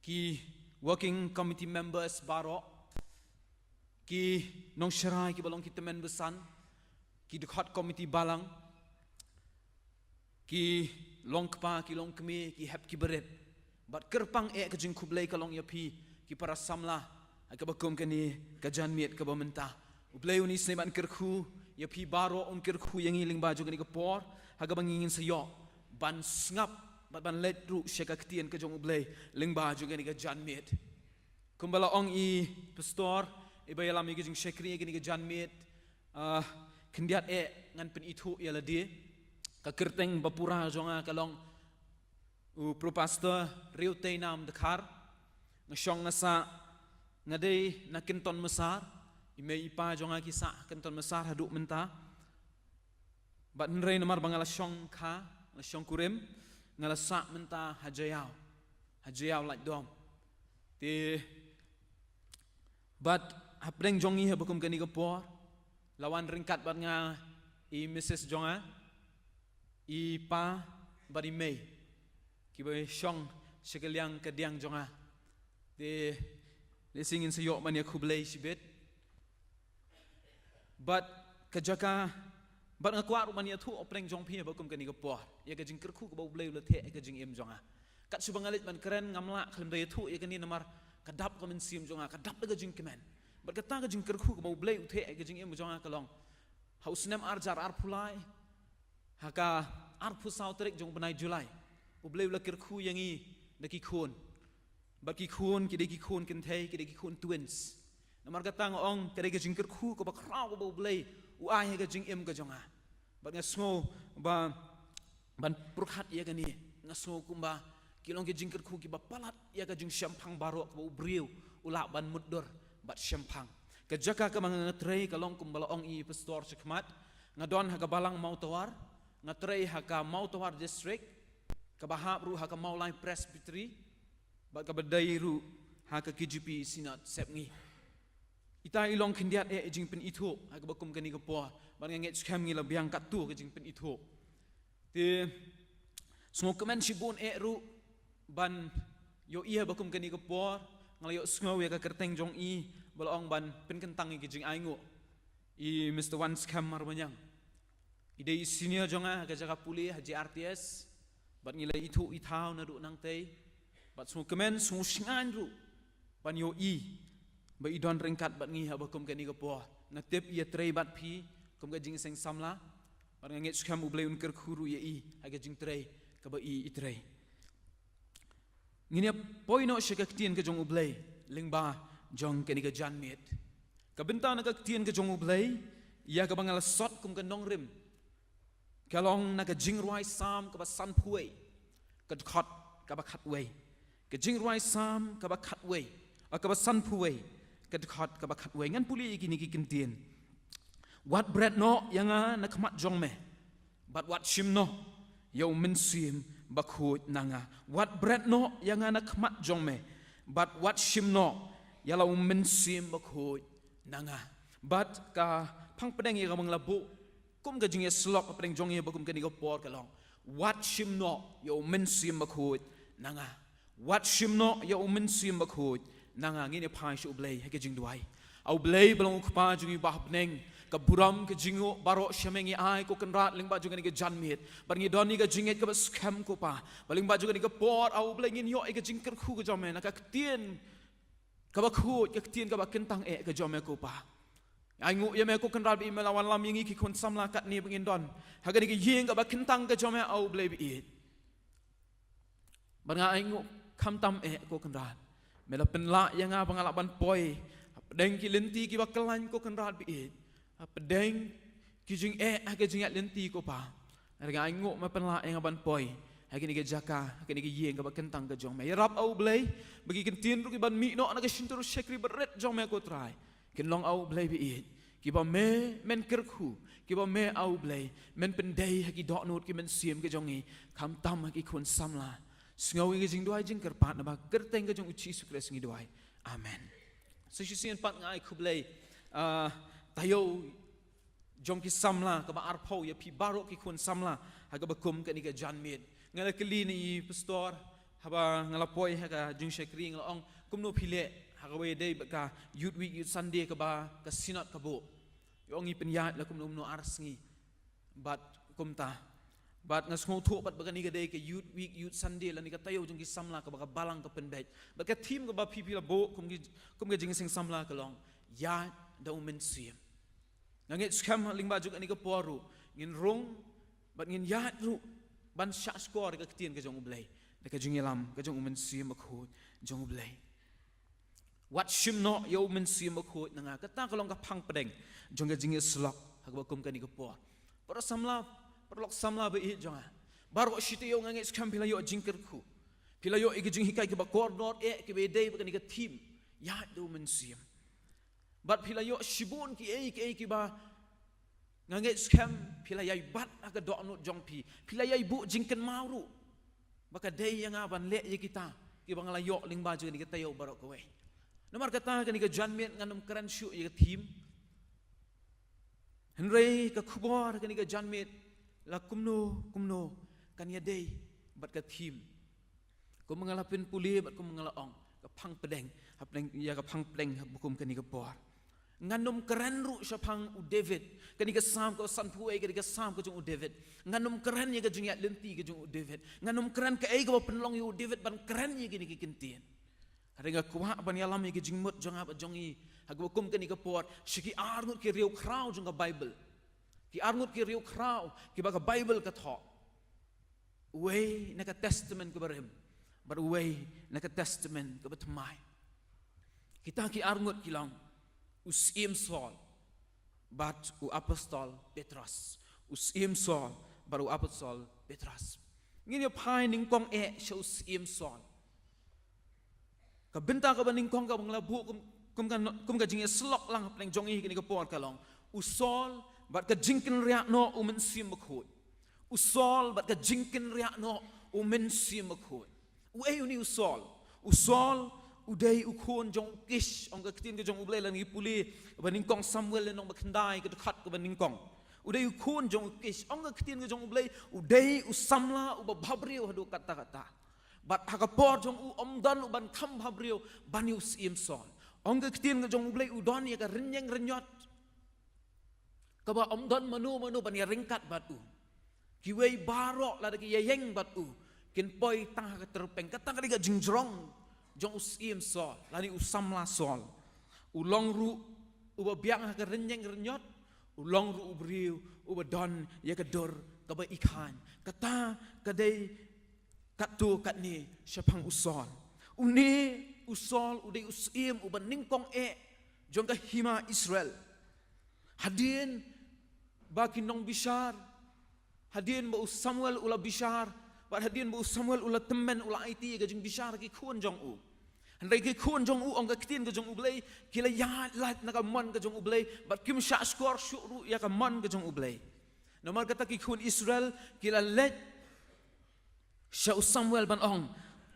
ki working committee members baro ki nong sharai ki balong kita men besan ki dekat komiti balang ki long kpa ki long kme ki hep ki beret bat kerpang ke jing kublai ka long yapi ki para samla ka bakum kani ka janmiet ka bamenta ublai uni sneban kerku yapi baro on kerku yang iling baju kani ka por haga bangingin sayo ban ngap bat ban let ru sheka ktien ka jong ublai ling baju kani ka janmiet kumbala ong I pastor iba yalam igi jing shekri igi ni janmit kendiat ngan pen itu ya ladi ka kerteng bapura jonga kalong pro pastor riu tei nam dekar ngsyong ngasa ngadei na kenton mesar ime ipa jonga kisa kenton mesar haduk menta bat nrei namar bangala syong kha syong kurim ngala sa menta hajayau like dom ti but hapreng jongi ha bakum kani ka por lawan ringkat bat nga I Mrs. Jonga I pa bari mei ki ba syong sekaliang kadiang jonga de lesingin sa yo man ya kublai sibet but kajaka bat nga kwat man ya thu opreng jong phi bakum kani ka por ya ka jing kerku ka blai la the ka jing em jonga kat subangalit man keren ngamla khlem da thu ya kani namar kadap ka men sim jonga kadap da jing kemen berkata ke jing kerku ke bau blai uthe ke jing em jonga kalong hausnem arjar arpulai haka arpu sautrik jong benai julai ublai la kerku yang I daki khun baki khun ki daki khun kentei ki daki khun twins namar kata ngong ke daki jing kerku ke bakrau ke bau blai uai ke jing em ke jonga bat ngasmo ba ban purkhat ya ke ni ngasmo kumba kilong ke jing kerku ki bapalat ya ke jing syampang barok ke bau briu ulak ban muddor bat syempang kejaka ka mga ngetrei kalong kumbala ong I pastor sekmat ngadon ha balang mau tawar ngetrei ha mau tawar district kabahap ru ha mau lai presbytery bat ka badai ru ha KGP sinat sepngi ita ilong kindiat jing pen itu ha bakum kani ka po ban nget scam ngi la biang kat tu ka jing pen itu ti semua kemen sibun ru ban yo ia bakum kani ka po ngalayo sngow ya ka kerteng jong I balong ban pen kentang I jing aingo I Mr. Wan Scam marbanyang ide senior jonga ka jaga puli haji RTS bat ngila itu ithau na du nang tei bat semua kemen semua singan ru ban yo I ba idon ringkat bat ngi ha bakum kani ka po na tip ia trei bat pi kum ka jing seng samla bat nget Scam ublai un ker khuru ya I ha ka jing trei ka ba I trei ngini poino shaka ktien ke jong ublai lingba jong keni ke janmit ka benta na ka ktien ke jong ublai ya ka bangal sot kum ka nong rim kalong na ka jing ruai sam ka ba san phuai ka khot ka ba khat wei ka jing ruai sam ka ba khat wei ka ba san phuai ka khot ka ba khat wei ngan puli kini ki kintien what bread no yanga na khmat jong me but what shim no yo min sim bakut nanga what bread no yang anak mat jong me but what shim no yala men sim bakut nanga but ka phang pedang ye gamang labu kum ka jing slok apreng jong ye bakum kani ka por ka long wat shim no yo men sim bakhut nanga wat shim no yo men sim bakhut nanga ngi ne phai shu blai ha ka jing duai au blai belong khpa jungi bah bneng ka buram ka jingo baro shamengi ai ko kan rat ling ba junga ni ka janmit bar ngi doni ka jinget ka scam ko pa baling ba junga ni ka por au blai ngi yo e ka jingker khu ka jome na ka tien ka ba khu ka tien ka ba kentang e ka jome ko pa ai ngu ye me ko kan rat bi me lawan lam ngi ki kon samla kat ni bangin don ha ka ni ka yeng ka ba kentang ka jome au blai bi bar nga ai ngu kham tam e ko kan rat me la pen la yang nga bangala ban poi deng ki lenti ki ba kelan ko kan rat bi pedeng ki jing ka jing lenti ko pa nga ai ngu ma pen la yang ban poi ha ki ni ka jaka ha ki ni ka yeng ka ba kentang ka jome rap au blai bagi kentin ru ki ban mi no na ka shintur shekri beret jome ko trai kin long au blai bi ki ba me men kerkhu ki ba me au blai men pen dei ha ki dok nut ki men sim ka jongi kham tam ha ki khun samla sngawi ki jing duai jing ker pat na ba kerteng ka jong uchi su kres ngi duai amen so shi sien pat ngai khu blai tayo jong ki samla ka ba arpau ya pi barok ki khun samla ha ka ba kum ka ni ka janmit ngala kli ni pastor ha ba ngala poi ha ka jing shekri ngala ong kum no phile ha ka we dei ba ka youth week youth sunday ka ba ka sinat ka bo yong i penyat la kum no ars ngi bat kum ta bat ngas ngau thu bat ba ni ka dei ka youth week youth sunday la ni ka tayo jong ki samla ka ba ka balang ka pen bet ba ka team ka ba pi la bo kum ka jing sing samla ka long ya da umen sim ngit scam ling ba juk ani ka poru ngin rong bat ngin ya ru ban sha score ka tien ka jong blai da ka jing lam ka jong umen sim ma khut jong blai wat shim no yo men sim ma khut nanga ka ta ka long ka phang pedeng jong ka jing slok ha ba kum ka ni ka por por lok samla ba i jong baro shite yo ngit scam pila yo jing ker khu pila yo i ka jing hikai ka ba kor not e ki be dei ba ka ni ka team ya do men sim bat pila yo shibun ki ba nganget scam pila yai bat aga do no jong pi pila yai bu jingken mauru baka dei yang aban le ye kita ki bangala yo ling ba ni kita yo barok kowe nomor kata ka ni ka janmet nganum kran shu ye team henrei ka khubor ka ni ka janmet la kumno kan ya dei bat ka team ko mangala pen puli bat ko mangala ong ka phang pedeng hapeng ya ka phang pedeng bukum ka ni ka por nganum keren ru syapang u David kani ka sam ko san puai kani ka sam ko jung u David nganum keren ye ka jung ya lenti ka jung u David nganum keren ka ai ka penlong yu David ban keren ye kini ki kintien haringa kuha ban ya lam ye ki jing mut jong ap jong i hagu kum kani ka por shiki arnut ki riu krau jung ka Bible ki arnut ki riu krau ki ba ka Bible ka tho way na ka testament ka barim but way na ka testament ka batmai kita ki arnut ki long usim Saul bat u apostol Petrus usim Saul baru apostol Petrus ngini phai ning kong e sho usim Saul ka benta ka baning kong ka bangla bu kum ka jing slok lang pleng jong i ni ka por ka long u Saul bat ka jingkin ria no u men sim khut u Saul bat ka jingkin ria no u men sim khut u e uni u Saul udai ukun jong kish ong ka tin ka jong ublai lan gi puli baning kong Samuel le nong bakhandai ka khat ka baning kong udai ukun jong kish ong ka tin ka jong ublai udai usamla u babrio hadu kata bat ha ka por jong u omdan u ban kham babrio bani usim son ong ka tin ka jong ublai udon ya ka renyeng renyot ka ba omdan manu ban ya ringkat bat u ki wei barok la ki yeng bat u kin poi tang ka terpeng ka tang ka jingjrong jong usim Saul lani usamla Saul ulong ru uba biang ha renyeng renyot ulong ru ubriu uba don ya ka dor ka ba ikan kata kadai katu katni syapang usol uni usol udai usim uba ningkong e jong ka hima Israel hadin ba kinong bishar hadin ba Samuel ula bishar bat hadin ba Samuel ula temen ula IT ka jing bishar ki khun jong u handai ki khun jong u ong ka tin ka jong u blai kila ya lat na ka man ka jong u blai bat kim sha skor shuru ya ka man ka jong u blai nomor kata ki khun Israel kila let sha Samuel ban ong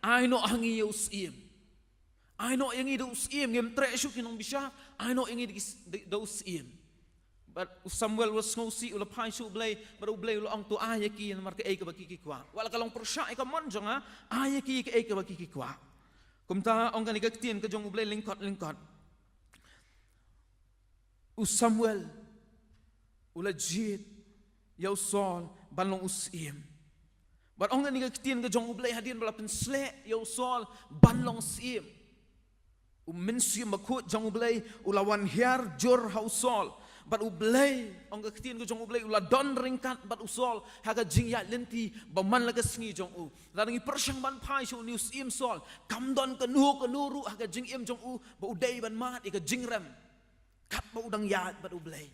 ai no hangi usim ai no yangi do usim ngem tre shu kinong bishar ai no yangi do usim but Samuel was ngosi ula pai su blay but ublay ula ong tu ayaki na mar ke ei ka baki ki kwa wala kalong persya ka mon jonga ayaki ke ei ka baki ki kwa kumta ong kan ikatien ka jong ublay lingkot Samuel ula jit yaw Saul banlong usim but ong kan ikatien ka jong ublay hadin bala pensle yaw Saul banlong sim mensium makut jong ublay ulawan hiar jur hau Saul but ublay ong kaktin ko jong ublay ula don ringkat but usol haga jing ya lenti baman laga sngi jong u ladangi persyang ban pai shu news im Saul kam don ke nuru haga jing im jong u ba udai ban mat ika jing rem kat ba udang ya but ublay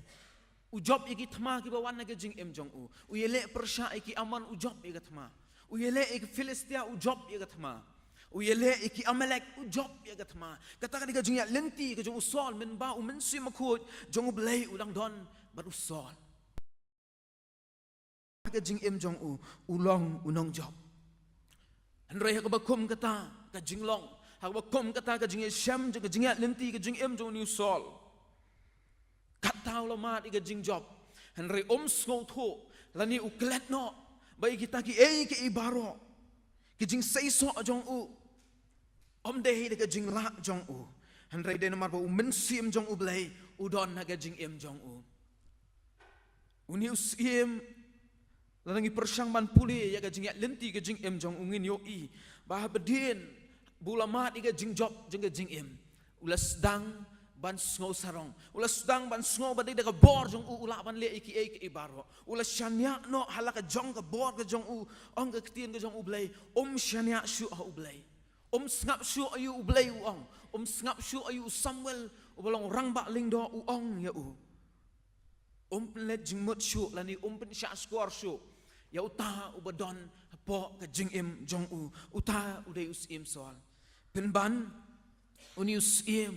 ujob iki thma ki bawan haga jing im jong u uyele persya iki aman ujob ika thma uyele iki Filistia ujob ika thma uyele iki Amalek ujob ya gatma kata ka jing ya lenti ka jong usol men ba men si makut jong ublay udang don bat usol ka jing em jong u ulong unong job andrei ka bakum kata ka jing long ha bakum kata ka jing sham ka jing ya lenti ka jing em jong ni usol kata lo mat ka jing job andrei sko tho lani uklet no bai kita ki ki ibaro ki jing sei so jong u deh de jing la jong u handrai de namar ba mensim jong u blai udon na jing em jong u uni usim langi persyang man puli ya jing ya lenti jing em jong u ngin yo i ba bedin bulamat iga jing job jing em ulas dang ban sngo sarong ulas dang ban sngo ba de ka bor jong u ula ban le iki ibaro ulas shanya no halaka jong ka bor ka jong u ong ka ktien ka jong u blai shanya shu ha u blai sngap shu ayu ublay uong sngap shu ayu Samuel ubalong rang ba ling do uong ya u let jing mut shu lani pen sha squar shu ya uta ubadon po ka jing im jong u uta udai usim sol penban uni usim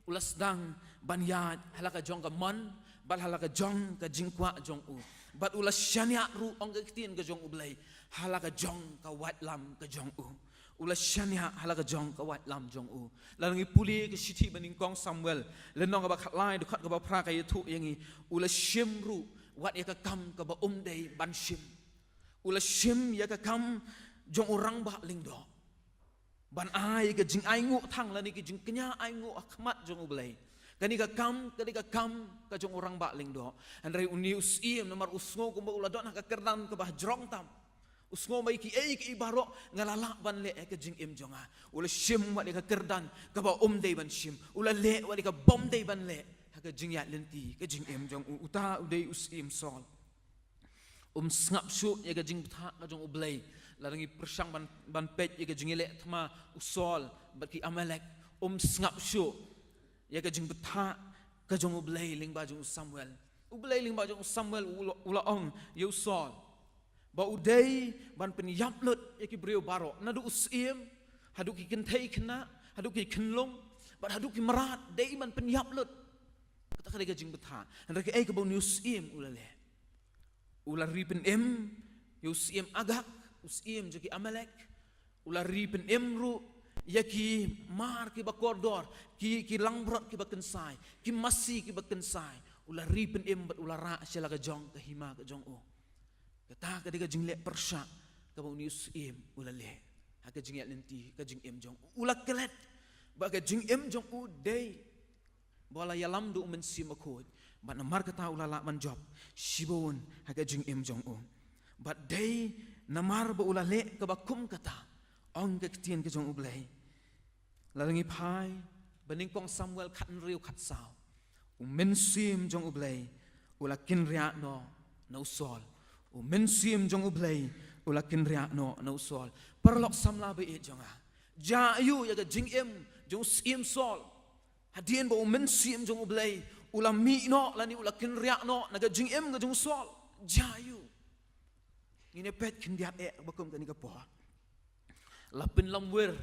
ulas dang ban yad halaka jong ka man bal halaka jong ka jing kwa jong u bat ulas shanya ru ong ka ktien ka jong ublay halaka jong ka wat lam ka jong u ula shania halaga jong ka wat lam jong u langi puli ke sithi baning kong Samuel lenong ka ba khatlai du khat ka ba phra ka yathu yangi ula shim ru wat ya ka kam ka ba dei ban shim ula shim ya ka kam jong orang ba ling do ban ai ka jing ai ngu thang lani ki jing kenya ai ngu akhmat jong u blai kani ka kam ka jong orang ba ling do andrai unius im nomor usngo ko ba ula don ka kerdan ka ba jrong tam usngo mai ki ibaro ngalala ban le ka jing im jonga ula shim wa ka kerdan ka ba dei ban shim ula le wa ka bom dei ban le ka jing ya lenti ka jing im jong uta udei usim sol snap shu ya ka jing tha ka jong ublay larangi persyang ban pet ya ka jing le thma usol bat ki Amalek snap shu ya ka jing tha ka jong ublay ling ba jong Samuel ublay ling ba jong Samuel ula ong yu sol ba udai ban pen yaplut yaki brio baro nadu usim hadu ki kentai kena hadu ki kenlong bat hadu ki marat dei ban pen yaplut kata kali gajing betha andra ki ka bon usim ulale ular ripen em usim agak usim jaki Amalek ular ripen em ru yaki mar ki bakordor ki langbrot ki bakensai ki masi ki bakensai ular ripen em bat ulara sela ka jong ka hima ka jong o kata ka jing le persya ka ba unius im ulale ha ka jing ya lenti ka jing em jong ula kelet ba ka jing em jong u dei bola yalam du men si makot ba namar kata ulala man job shibon ha ka jing em jong u ba dei namar ba ulale ka ba kum kata ong ka ktien ka jong u blai lalangi phai baning pong Samuel khat riu khat sao men sim jong u blai ula kin ria no sol mensim jong ublay ula kinria no sol perlok samla be jonga ja yu ya ga jing em jong sim sol hadien bo mensim jong ublay ula mi no lani ula kinria no naga jing em ga jong sol ja yu ine pet kin diat bakum kan ka po lapin lamwer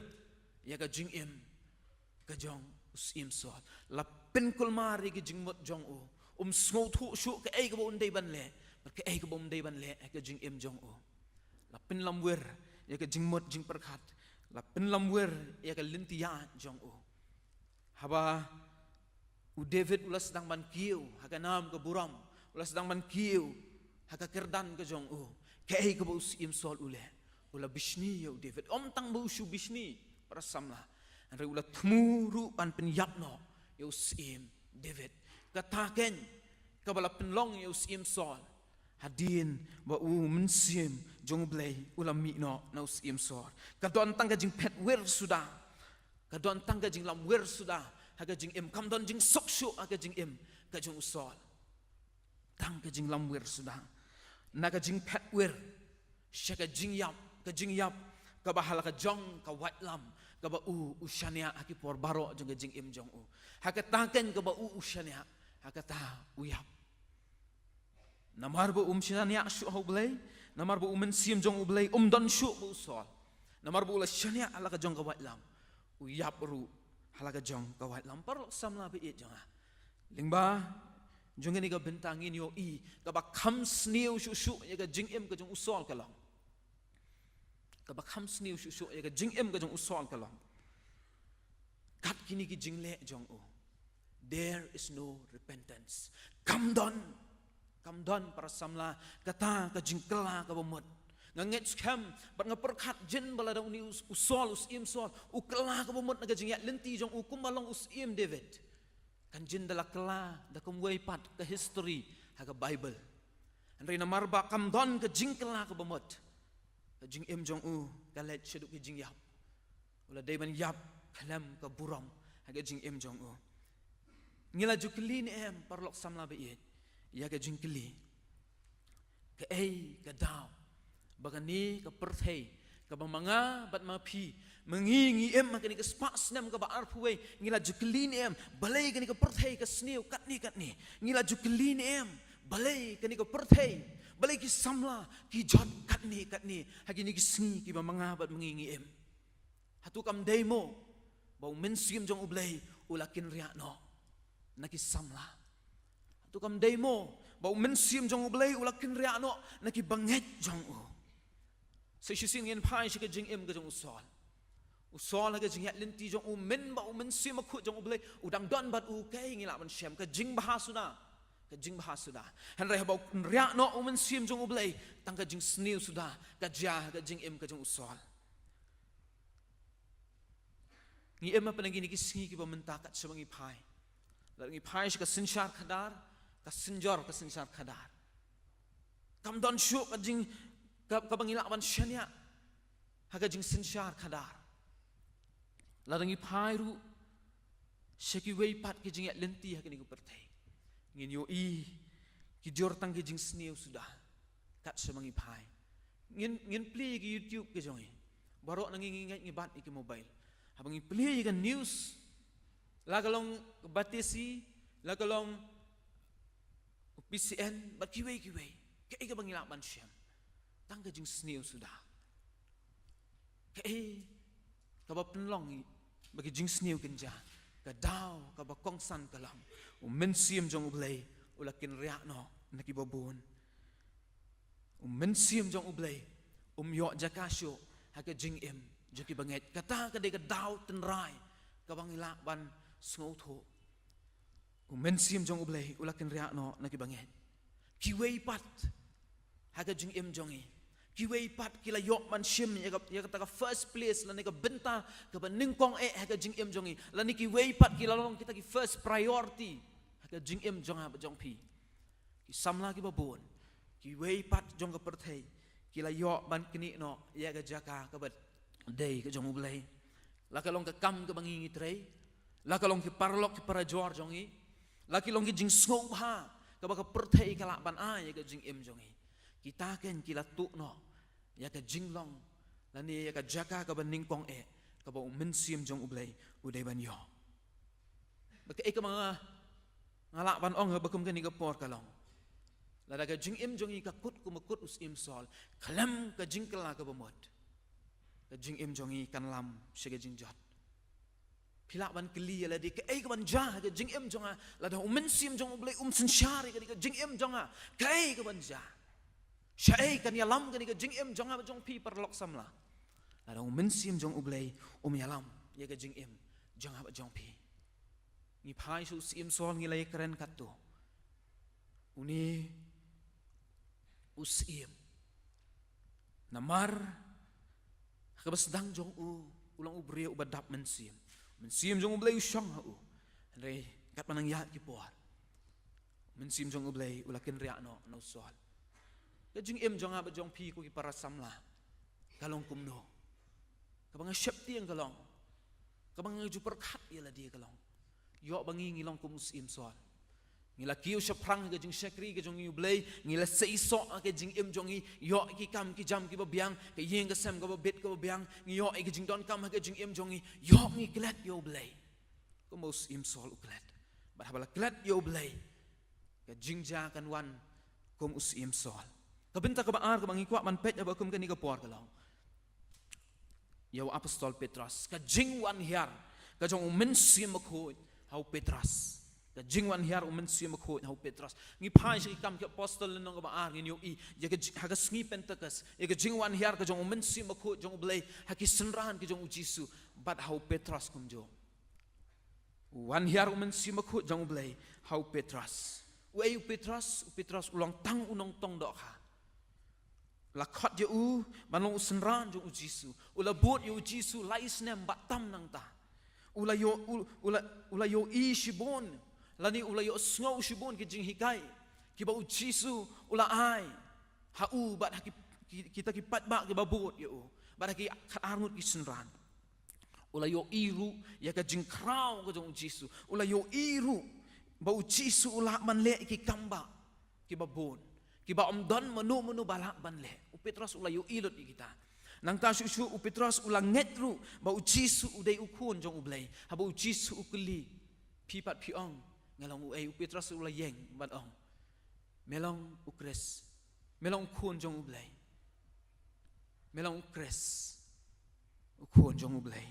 ya ga jing em ga jong sim sol lapin kulmari ga jing mot jong u sngo thu shu ka ga bo ndai ban le ka ka bom dei ban le ka jing em jong o la pin lamwer ya ka jing mot jing perkhat la pin lamwer ya ka lintia jong o haba u David ulas dang ban kiu ha ka nam ka buram ulah sedang man kiu haka kerdan ke jong u kei ke bau sim sol ule ulah bisni yo David tang bau shu bisni para samla andre ulah tmuru pan penyapno yo sim David kataken kabala penlong yo sim sol hadin ba u mensim jong blai ulah mikno na sim sol kadon tang ka jing pet wer sudah kadon tang ka jing lam wer sudah haga jing im kam don jing sok shu haga jing im ka jong usol tang ka jing lam wer sudah na ka jing pet wer sha ka jing yap ka bahala ka jong ka wat lam ka ba u ushania aki por baro jong ka jing im jong u haga taken ka ba u ushania haga ta u yap namar ba shania shu ho blai namar ba mensim jong u blai don shu bu usol namar ba ula shania ala ka jong ka wat lam u yap ru halaga jong kawat lampar samla be it jonga lingba jong ni ga bentangin yo I ka ba kham sniu shu shu ya ga jing em ka jong usol ka long ka ba kham sniu shu shu ya ga jing em ka jong usol ka long kat kini ki jing le jong u there is no repentance come don para samla kata ka jing kala ka ba mot nganget skam bat ngaperkhat jin balada uni usol usim sol ukla ka bomot naga jingat lenti jong ukum malong usim David kan jin dala kla da kumway pat ka history ha ka Bible andre na marba kam don ka jingkla ka bomot ka jing em jong u ka let sheduk ki jing yap ula dai ban yap kalam ka buram ha ka jing em jong u ngila jukli ni em parlok samla be ye ya ka jingkli ka ei ka daw bagani ka perthei ka bamanga bat ma phi mengingi em makani ka spas nam ka ba arpuwe ngila juklin em balai kani ka perthei ka sniu katni ngila juklin em balai kani ka perthei balai ki samla ki jot katni hagini ki singi ki bamanga bat mengingi em hatu kam demo bau mensim jong ublai ulakin ria no naki samla hatu kam demo bau mensim jong ublai ulakin ria no naki banget jong u so shin ngin pai shi ka jing em ka jong usol ha ka jing yat lenti jong u men ba u men sim khu jong u blai u dang don bat u kai ngila ban shem ka jing bahasuna han re ba ria no u men sim jong u blai tang ka jing sniu suda ka ja ka jing em ka jong usol ni em pa ngi ni ki singi ki ba menta kat sebangi pai la ngi pai shi ka sinshar khadar ka sinjor ka sinshar khadar kam don shu ka jing ka bangila ban shania haga jing sinshar khadar larangi phairu sheki wei pat ki jing lenti haga ni perthai ngin yo I ki jor tang ki jing sniu sudah kat semangi phai ngin play ki YouTube ki jongi baro nangi ngi bat ki mobile habangi play ki news lagalong batisi lagalong PCN bat ki wei ke ka bangila ban shem tang ka jing sniu sudah ke ka ba penlong bagi jing sniu kenja ka daw ka ba kongsan kalam mensim jong ublai ulakin ria no naki babun mensim jong ublai yo jakasyo ha ka jing em jaki banget kata ka de ka daw tenrai ka bangila ban snotho mensim jong ublai ulakin ria no naki banget kiwei pat haga jing em jongi kiwei pat kila yok man shim ya kata ka first place la ka benta ka ba ningkong haga jing em jongi la ni kiwei pat kila long kita ki first priority haga jing em jonga ba jong pi ki samla ki babon kiwei pat jong ka perthei kila yok ban kini no ya ga jaka ka ba dei ka jong ublai la ka long ka kam ka bangingi trei la ka long ki parlok ki para jor jongi la ki long ki jing sngong ha ka ba ka perthei kala ban a ya ga jing em jongi kita ken kila tu no ya ka jinglong la ni ya ka jaka ka ban ningkong ka ba mensim jong ublai udai ban yo ba ka mga ngala ban ong ba kum ken ni ka por ka long la da ka jing em jong ka kut ku makut us im sol kalam ka jingkala ka ba mot ka jing em jong kan lam she ka jing jot pila ban kli la di ka ka ban ja ka jing em jong la da mensim jong ublai sin shari ka jing em jong ka ban ja Syai kan yalam kan ka jing em jong jong pi parlok samla. La mensim jong ublai yalam ya ka jing em jong pi. Ni pai su sim sol ngi lai keren kat tu. uni usim namar kabasdang jong ulang ubria ubadap mensim jong ublay usyang Andre kat manang ya ki por mensim jong ublay ulakin ria no sol kajing jong ba jong pi ko ki para samla kalong kumno kabang syepti ang kalong kabang ju perkat ya la dia kalong yo bangi ngilong kum usim sol ngila kiu syaplang ke jing syakri ke jong ublay ngila seiso ke jing jong yo ki kam ki jam ki babiang ke yeng ke sem ke babet ke babiang yo ke jing don kam ke jing jong yo ngi klet yo ublay ko mos sol uklet bah bala klet yo ublay ke jing ja kan wan kum usim sol kabinta ka baar ka bangi kwa man pet ba kum kani ka por kalong yo apostol Petrus ka jing wan hiar ka jong mensim ko hau Petrus ka jingwan hiar mensim ko hau Petrus ngi pai si kam ke apostol nong ba ar ngi yo I ya ke haga sngi pentakas ya ke jingwan hiar ka jong mensim ko jong blai haki senran ke jong Jisu bat hau Petrus kum jo wan hiar mensim ko jong blai hau Petrus u Petrus ulang tang unong tong dok ha la khat je manong senran jong Jisu ula bot yo Jisu lais nem batam nang ta ula yo I shibon lani ula yo sngo shibon ke jing hikai ki ba Jisu ula ai bat kita ki pat ba ke babot yo ba ki khat arnut ki senran ula yo iru ya ke jing krau ke jong Jisu ula yo iru ba Jisu ula man le ki kamba ki babon ki ba don menu balak ban le Petrus ula yo ilot kita nang ta su Petrus ula ngetru ba Jisu udai ukun jong ublay ha ba Jisu ukli pipat piong ngalong Petrus ula yeng ban ong melong ukres melong kun jong ublay melong ukres ukun jong ublay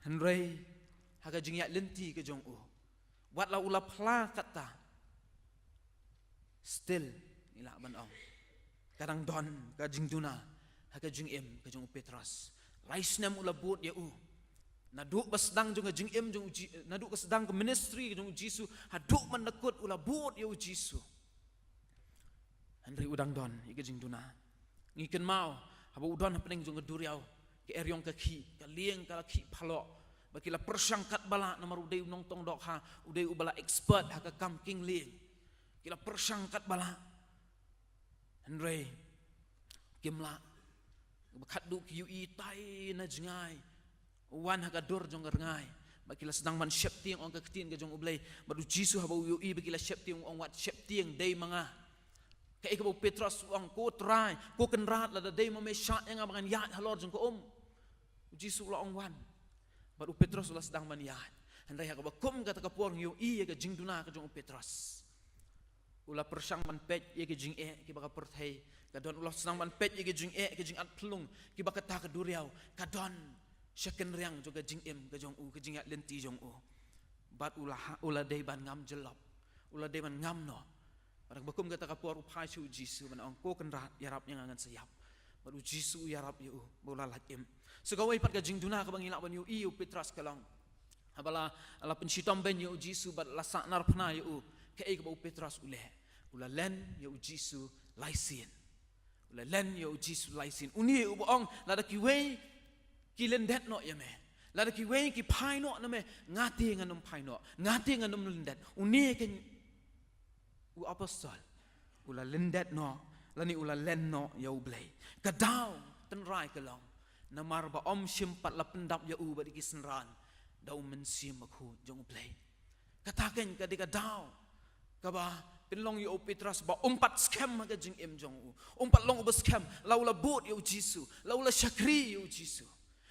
Henry haga jing ya lenti ke jong wat la ula pla kata still ila ban ong kadang don ka jing duna haga jing ke jong Petrus lais nam ula bot ya naduk basdang jong jing jong naduk sedang ke ministry jong Jisu haduk menekut ula bot ya Jisu Henry udang don ike jing duna ngiken mau haba udon pening jong duriau ke eryong ke ki ka lieng ka ki phalo bakila persangkat bala namar udai unong tong dok ha udai ubala expert ha ka kam king lieng kila persangkat bala Henry kimla bakat du ki ui tai na jingai wan ha ka dor jong ngai bakila sedang man syepti ong ka ketin ke jong ublay badu Jisu ha bau ui bakila syepti ong wat syepti dei manga ka ikabo Petrus ong ko try ko kenrat la dei mo me sha yang abangan ya halor jong ko Jisu la ong wan badu Petrus la sedang man ya Henry ha ka bakum ka ta ka por yu I ka jingduna ka jong Petrus ula persang man pet ye ke jing ki baka perthai kadon ulah senang man pet ye ke jing at plung ki baka ta ka duriau kadon syaken riang juga jing ke jong ke jing at lenti jong bat ula dei ban ngam jelop ula dei ban ngam no barang bakum kata ka por upai su Jisu man ong ko kan rat yarap yang angan sayap baru Jisu yarap yu bola lakim segawai pat ka jing duna ka bangila ban yu Petrus kalong abala ala pensitom ben yu Jisu bat lasak nar pna yu ke ka Petrus ula len ya Jisu laisin ula len ya Jisu laisin uni ubong lada ki we ki lendet no ya me lada ki we ki pai no na me ngati nganum pai no ngati nganum lendet uni ken u apostol ula lendet no lani ula len no ya ublay kadau ten rai kalong namar ba om simpat la pendap ya u ba di senran dau mensim aku jong ublay kataken kadika dau kaba pinlong yo Petrus ba umpat scam ka jing jong umpat long ba scam laula bot yo Jisu laula syakri yo Jisu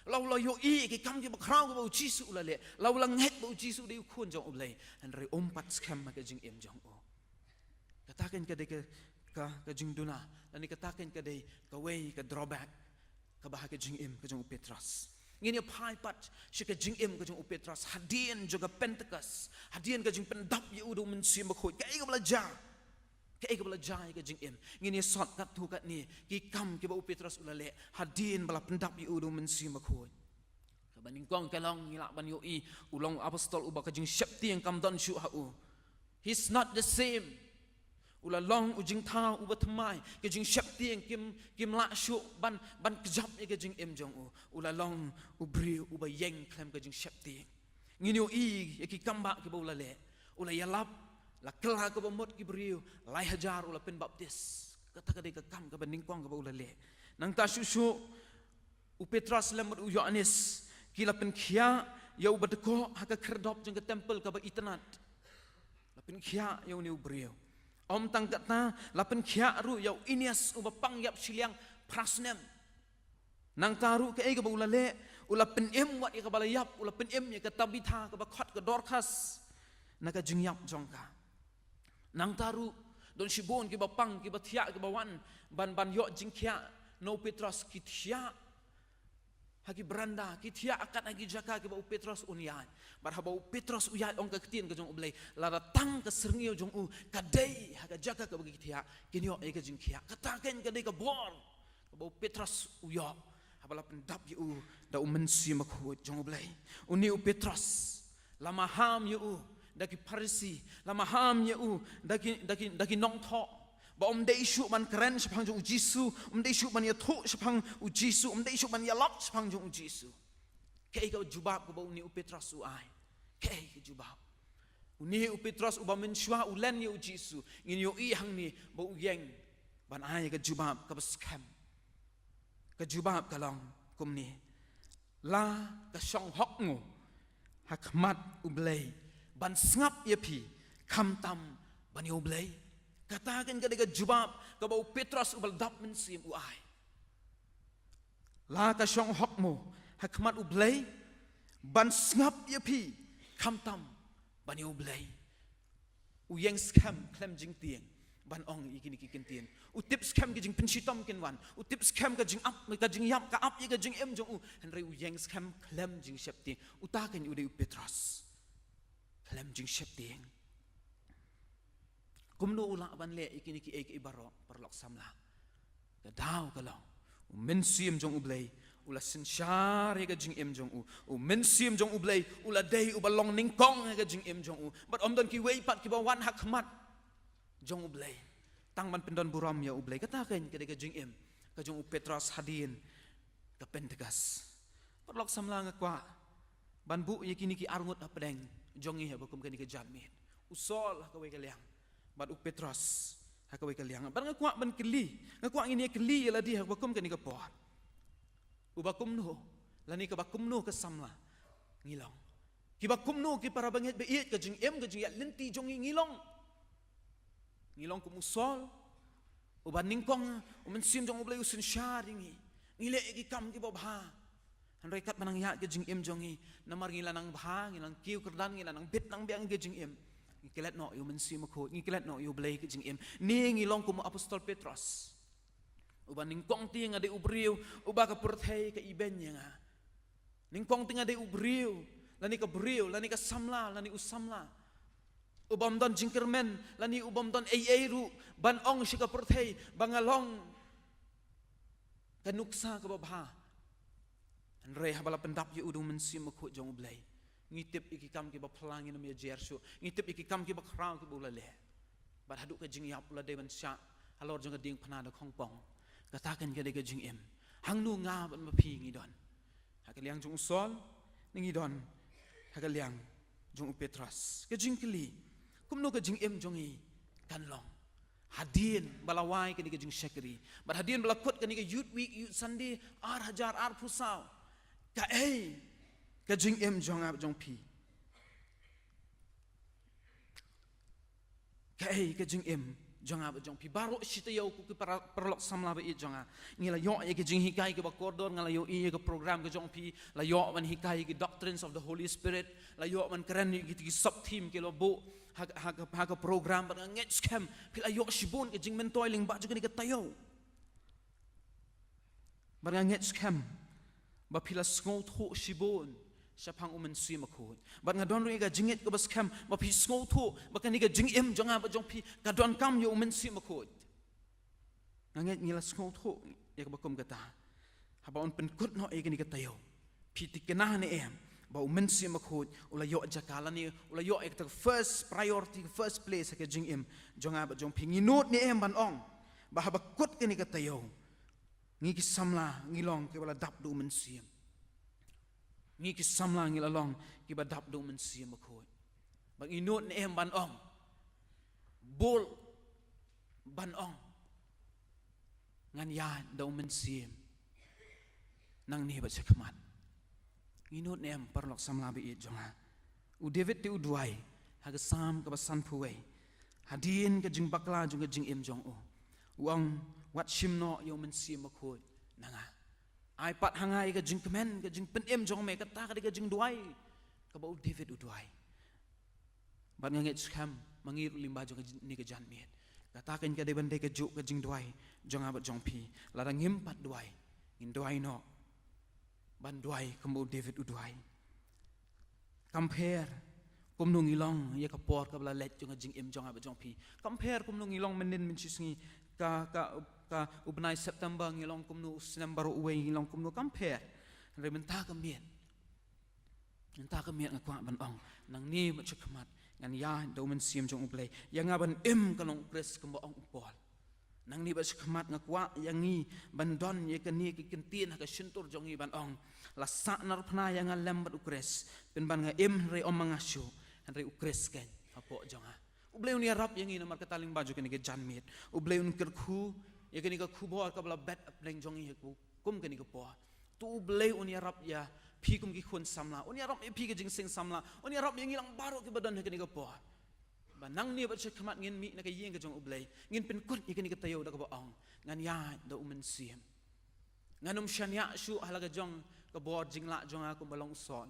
laula yo ki kam ki ba kraw ba Jisu ulale laula nget ba Jisu de kun jong ulai andre umpat scam ka jing jong kataken ka de ka jing duna ani kataken ka de ka way ka drawback ka ba ka jing ka jong Petrus ngini pai pat shika jing ka jong Petrus hadien juga Pentekas hadien ka jing pendap ye udu mensim ko ka ig belajar ka jing ngini sot kat tu kat ni ki kam ki ba Petrus ulale hadien bala pendap ye udu mensim ko ka baning kong kalong ngila ban yo ulong apostol uba ka jing syepti yang kam don syu ha He's not the same. Ula long ujing tau uba thamai ke jing shep tieng kim la shu ban kejap ke jing em jong ula long ubri uba yeng klem ke jing shep tieng nginyo i ki kamba ke ula le ula yalap la kela ke bomot ki briu lai hajar ula pen baptis kata ke ke kam ke bening kong ke ula le nang ta shu u Petrus lemut u Yohanes ki la pen khia ya uba deko ha ke kerdop jing ke temple ke ba itanat la pen khia ya ni ubriu Om tang kata lapen kia ru yau inias uba pang yap siliang prasnem. Nang taru ke ega ula le ula pen em wat ika bala yap ula pen em ya ke Tabitha ke bakhat ke Dorcas naga jing yap jongka. Nang taru don shibon ke bapang ke batia ke bawan ban yo jing kia no Petrus kitia hagi beranda kitia akan hagi jaka ke bau Petrus unian bar habau Petrus uyai ong ke ketien ke jong ublei la datang ke serngiu jong u kadai haga jaka ke bagi kitia kinyo e ke jing kia kataken ke dei ke bor ke bau Petrus uyo habala pendap yu da umensi makhu jong ublei uni u Petrus lama ham yu daki Parisi lama ham yu daki nong tho ba de isu man keren sepang jong Jisu de isu man ya thu sepang u Jisu de isu man ya lap sepang jong Jisu ke ka jubab ko ba uni u Petrus u ai ke jubab uni u Petrus u ba men shwa u len ya u Jisu ngin yo i hang ni ba u yeng ban ai ka jubab ka scam ka jubab ka long kum ni la ka shong hok ngo hakmat u blei ban ngap ya pi kham tam ban yo blei katakan ketika jubab ke bau Petrus ubal dap mensim uai la ka shong hokmo hakmat ublei ban ngap ya pi kham tam ban yo blei u yeng scam klem jing tieng ban ong ikini ki kentien u tip scam ke jing pensitom ken wan u tip scam ke jing up ka jing yap ka up ye ke jing em jong u henry u yeng scam klem jing shep tieng u ta ken u de Petrus klem jing shep tieng kumno ula ban le ikini ki ek ibaro perlok samla ka daw ka law men sim jong ublei ula sin share ga jing em jong u men sim jong ublei ula dei u balong ning kong ga jing em jong u but om don ki wei pat ki ba wan hakmat jong ublei tang man pendon buram ya ublei kata ken ke ga jing em ka jong u Petrus hadin ka pentegas perlok samla nga kwa ban bu ikini ki arngut apdeng jong i ha bakum ke ni ke jamit usol ka wei ka liang bat u Petrus hakawe kaliang ban ngakwa ban keli ngakwa ini keli la di hakum kan ka por u bakum no lani ka bakum no ka samla ngilong ki bakum no ki para banget be iet ka jing em ka jing ya lenti jong ngilong ku musol u ban ningkong u men sim jong u blai usin sharingi ngile ki kam ki bobha han rekat manang ya ka jing em jongi namar ngilanang bha ngilang kiu kerdan ngilanang bet nang biang ka jing em ngikilat no yu mensi makho ngikilat no yu blai ke jing em ni ngilong ko apostol Petrus uban ningkong ti ngade ubriu uba ka perthai ka iben nga ningkong ti ngade ubriu lani ka briu lani ka samla lani usamla ubam don jingkermen lani ubam don ru ban ong shi ka perthai bangalong kanuksa ka babha andre habala pendap yu udung mensi makho jong blai ngitip iki kam ki ba phalangin me jersu ngitip iki kam ki ba khrang ki bula le bat haduk ka jing yap la de ban sha halor jong ding phana da khongpong katakan ke de ka jing em hang nu nga ban ma phi ngi don hakaliang jong sol ngi don hakaliang jong Petrus ke jing kli kum no ka jing em jong i kan long hadin balawai ke ni ka jing shakri bat hadin balakot ke ni ka youth week youth sunday ar hajar ar pusau ka ka jing em jong ab jong pi ka jing em jong ab jong pi baro shita yo ku perlok samla ba i jong a ngila yo ye ke jing hikai ke ba kordor ngala yo i ke program ke jong pi la yo man hikai ke doctrines of the Holy Spirit la yo man keren ki sub team ke lo bo ha ka program ba nget scam pi la yo shibon ke jing men toiling ba juga ni ke tayo ba nget scam ba pila sngo tho shibon sapang umen sui makut bat ngadon ru ga jingit ko bas kam ba pi sngo tho ba kan ga jing em jonga ba jong pi ka don kam yo umen sui makut nganget ngila sngo tho ya ba kom kata haba on pen kut no e ga ni ga tayo pi ti kenah ne em ba umen sim khut ula yo jakala ni ula yo ek the first priority first place ke jing im jonga ba jong phi nginut ni em ban ong ba ha ba kut ke ni ka tayo ngi ki samla ngi long ke bala dap du men sim ngi ki samla ngi la long ki ba dap du men sim khut ba nginut ni em ban ong bol ban ong ngan ya do men sim nang ni ba chakmat nginut nem parlok samla bi jonga u David ti u duai ha ga sam ka ba san phuai hadin ka jing bakla jung ka jing em jong o uang wat shim no yo men sim ma khoi nanga ai pat hangai ka jing kemen ka jing pen em jong me ka ta ka jing duai ka ba u David u duai ban nganget skam mangir limba jong ni ka jan miet ka ta kan ka de ban de ka ju ka jing duai jonga ba jong pi la da ngim pat duai ngin duai no ban duai kamu David uduai compare kum nung ilong ya ka por ka bla let jong jing em jong ba jong pi compare kum nung ilong menin min chisngi ka ubnai September ngilong kum nu September uwe ngilong kum nu compare re menta ka mien ngakwa ban ong nang ni ma chakmat ngan ya do men sim jong ublei ya ngaban em kalong pres kum ong upol nang ni ba skhamat ngakwa yangi bandon ye kani ki kintin ha ka shintur jongi ban ong la sa nar phna yang lem bat ukres pen ban nga em re om mangashu han re ukres ken apo jonga ubleu ni rap yangi namar kataling baju kani ke janmit ubleu un kerkhu ye kani ka khubo ka bla bet apleng jongi he ku kum kani ka po tu ubleu un ya rap ya phi kum ki khun samla un ya rap phi ke jing sing samla un ya rap yangi lang baro ki badan he kani ka po ba nang ni ba che khamat ngin mi na ka yeng ka jong ublei ngin pen kut ikani ka tayo da ka ba ong ngan ya da umen sim nganum shanya shu halaga jong ka bor jingla jong aku balong son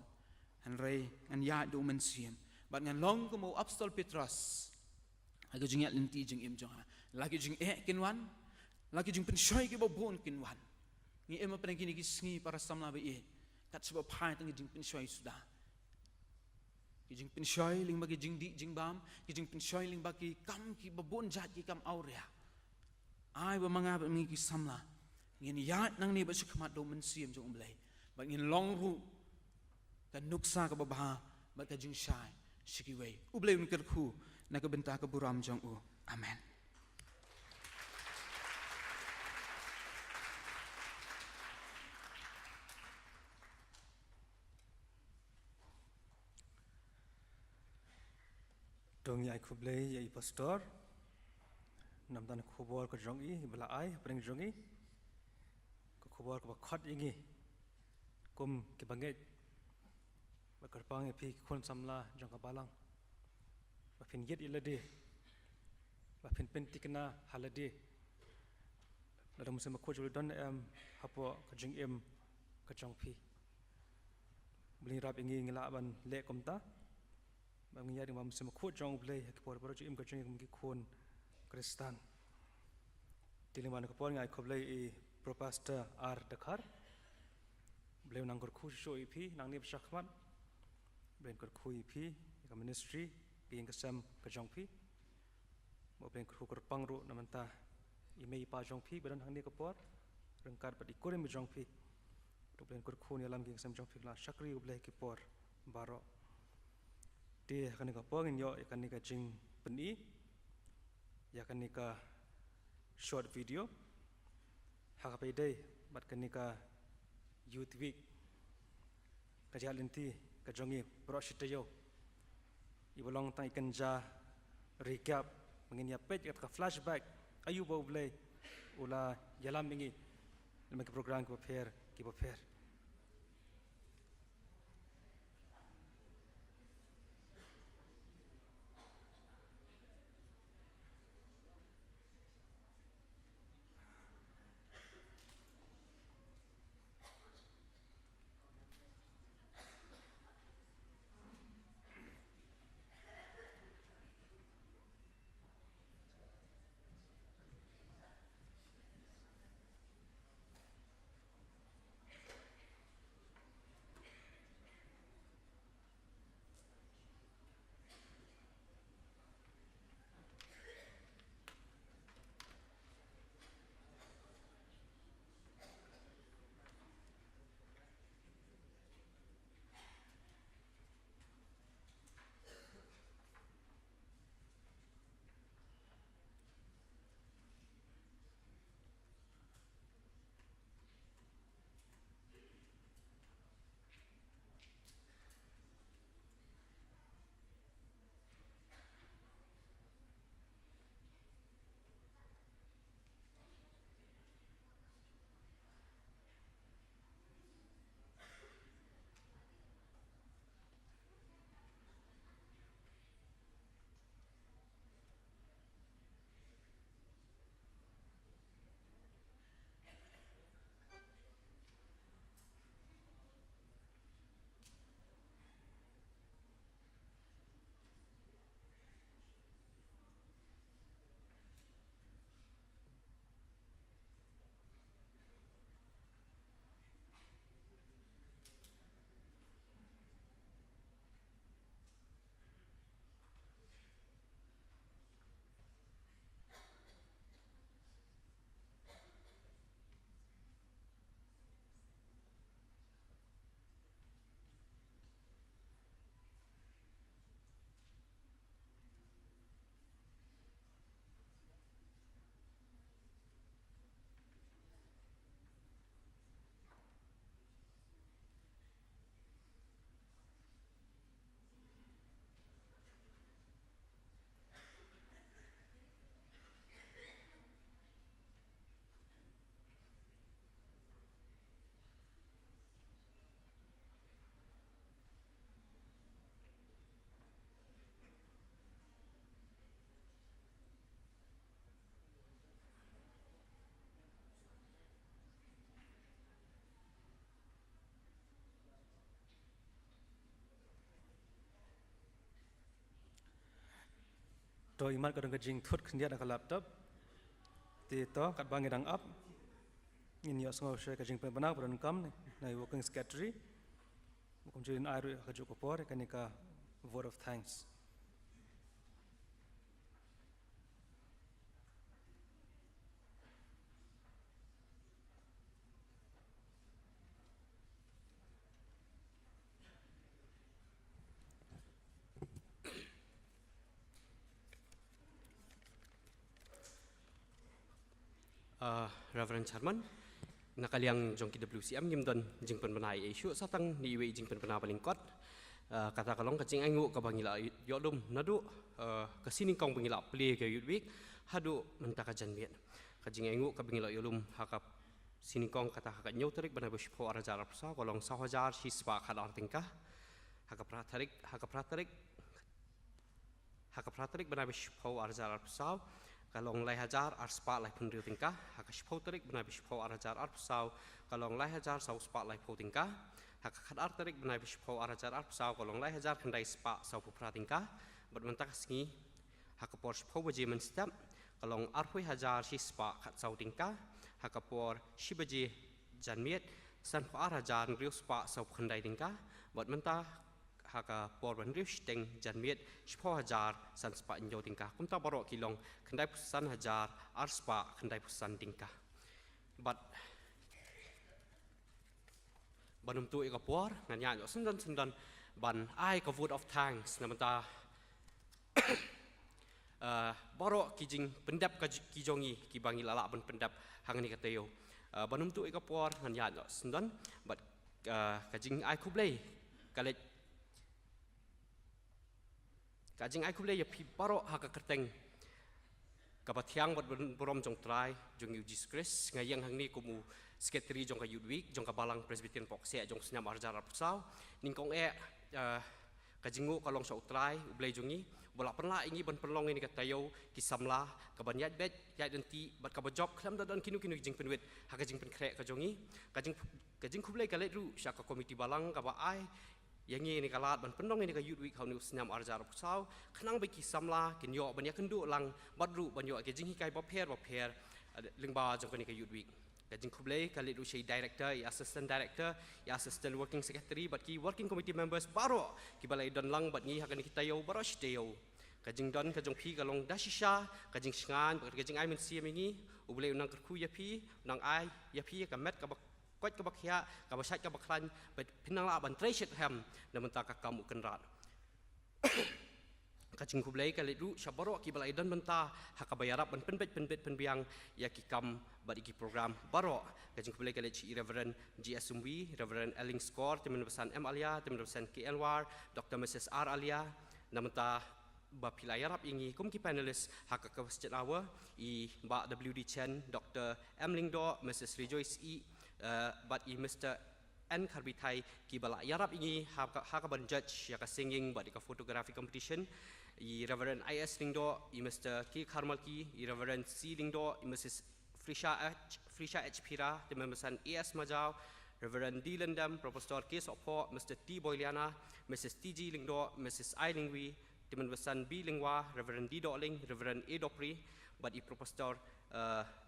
han rei ngan ya da umen sim ba ngan long ko mo apostol Petrus aga jing ya linti jing im jong lagi jing kinwan lagi jing pen shoy ki ba bon kinwan ni em pa kini ki sngi para samla ba kat suba phai tang jing pen shoy sudah kijing pin shoy ling bagi jing di jing bam kijing pin shoy ling bagi kam ki babon jat ki kam aurea ai ba manga ba mi ki samla ngin ya nang ni ba shikmat do men sim jong umlei ba ngin long ru ka nuksa ka ba ba ka jing shai shiki wei ublei un ker khu na ka benta ka buram jong u amen dong yai kublei yai pastor nam dan khobor ka jongi bala ai preng jongi ko khobor ka khat yingi kum ke bange ba karpang e phi khon samla jong ka balang ba phin yet ilade ba phin pen tikna halade la musem ko jul don hapo ka jing em ka jong phi bling rap ingi ngila ban le komta bang yari mam sem khot jong blei ke por por im ka chung ki khon kristan tiliman ko por ngai khoblei e propasta ar dakhar bleu nang kor khu sho ip nang ni shakman blen kor khu ip ka ministry ki ka sam ka jong phi mo blen khu kor pangru namanta imei pa jong phi badan hang ni ko por rengkar padi korim jong phi to blen kor khu ni lam ki sam jong phi la shakri blei ki por baro ti kan ka pongin yo kan ka jing peni ya kan ka short video ha ka dai bat kan ka youth week ka jalinti ka jongi pro shitayo ibolong tai kan ja recap mengin ya page ka flashback ayu bo blay ula yalam mingi lemke program ki paper to iman kadang kajing thut khendiat ka laptop ti to kat bangi dang up in yo sngo she kajing pen banang pran kam na working secretary kum jin airu ka ju ko por kanika vote of thanks. Reverend Charman, nakaliang jong KWCM ngimdon jing penbenai isu satang ni iwe jing penbenai paling kot. Kata kalong kacing angu ka bangila yodum nadu kesini kong bangila play ke Youth hadu mentaka janmiet. Kacing angu ka bangila yodum hakap sini kong kata hakap nyau tarik bana bespo arajar apsa kolong sahajar siswa kadar tingkah hakap pratarik bana bespo arajar apsa kalong lai hajar arspa lai pun tingkah hak spau tarik bena bispau arajar arpsau kalong lai hajar sau spa lai pau tingkah hak khadar tarik bena bispau arajar arpsau kalong lai hajar khandai spa sau pupra tingkah bermentak singi hak por spau baje men step kalong arpui hajar si spa khat sau tingkah hak por shibaje janmiet san pa arajar riu spa sau khandai tingkah bermentak haka por ban rish teng janmiet spho hajar san spa injo tingkah kumta borok kilong khandai pusan hajar ar spa khandai pusan tingkah but banum tu ika por nganya yo sendan ban ai ka vote of thanks namanta borok kijing pendap ka kijongi ki bangi lala ban pendap hangani kateo banum tu ika por nganya yo sendan but kajing ai kublei kalet kajing ai kublei ya pi borok haka kerteng kapatiang buat berom jong try jong Jesus Christ ngayang hang ni kumu secretary jong ka Youth Week jong ka balang Presbyterian Pokse jong senyam arjar pusau ningkong kajingu kalong sa utray ublay jongi bola penla ingi ban penlong ini katayo kisamla kabanyat bet yat denti bat ka job khlam dan kinu jing penwet ha kajing pen krek ka jongi kajing kublay kalet ru sya ka komiti balang ka ba ai yang ini kalat ban penong ini ka Youth Week hau ni senyam arjar pusau khnang be kisamla kinyo ban ya kendu lang badru ban yo kajing hikai ba pher lingba jong ka Youth Week kajing kublay kalit usai director assistant director assistant working secretary but ki working committee members baro ki balai don lang but ni hakan kita yo baro steo kajing don kajong pi kalong dasisha kajing singan kajing ai men siam ini ublay unang kerku ya pi unang ai ya pi ka met ka kot ka bakhya ka basat ka baklan but pinang la ban treasure ham namenta ka kamu kenrat kajing kublay kalit ru syabaro ki balai don menta hakabayarap ban penbet penbiang ya ki kam badi ki program baro kajing kublay kalit ci Reverend GS Sumbi Reverend Elling Score teman besan M Alia teman besan K Anwar Dr Mrs R Alia namenta ba pilayarap ingi kum ki panelist hakaka wasjalawa i ba WD Chen Dr M Lingdo Mrs Rejoice E but i Mr N Karbitai ki bala yarap ingi hakaban judge ya ka singing badi ka photography competition i Reverend IS Lingdo i Mr K Karmalki i Reverend C Lingdo i Mrs Frisha H Pira teman besan AS Majau Reverend D Lendam Professor K Sopo Mr T Boyliana Mrs TG Lingdo Mrs I Lingwi teman besan B Lingwa Reverend D Doling Reverend A Dopri badi Professor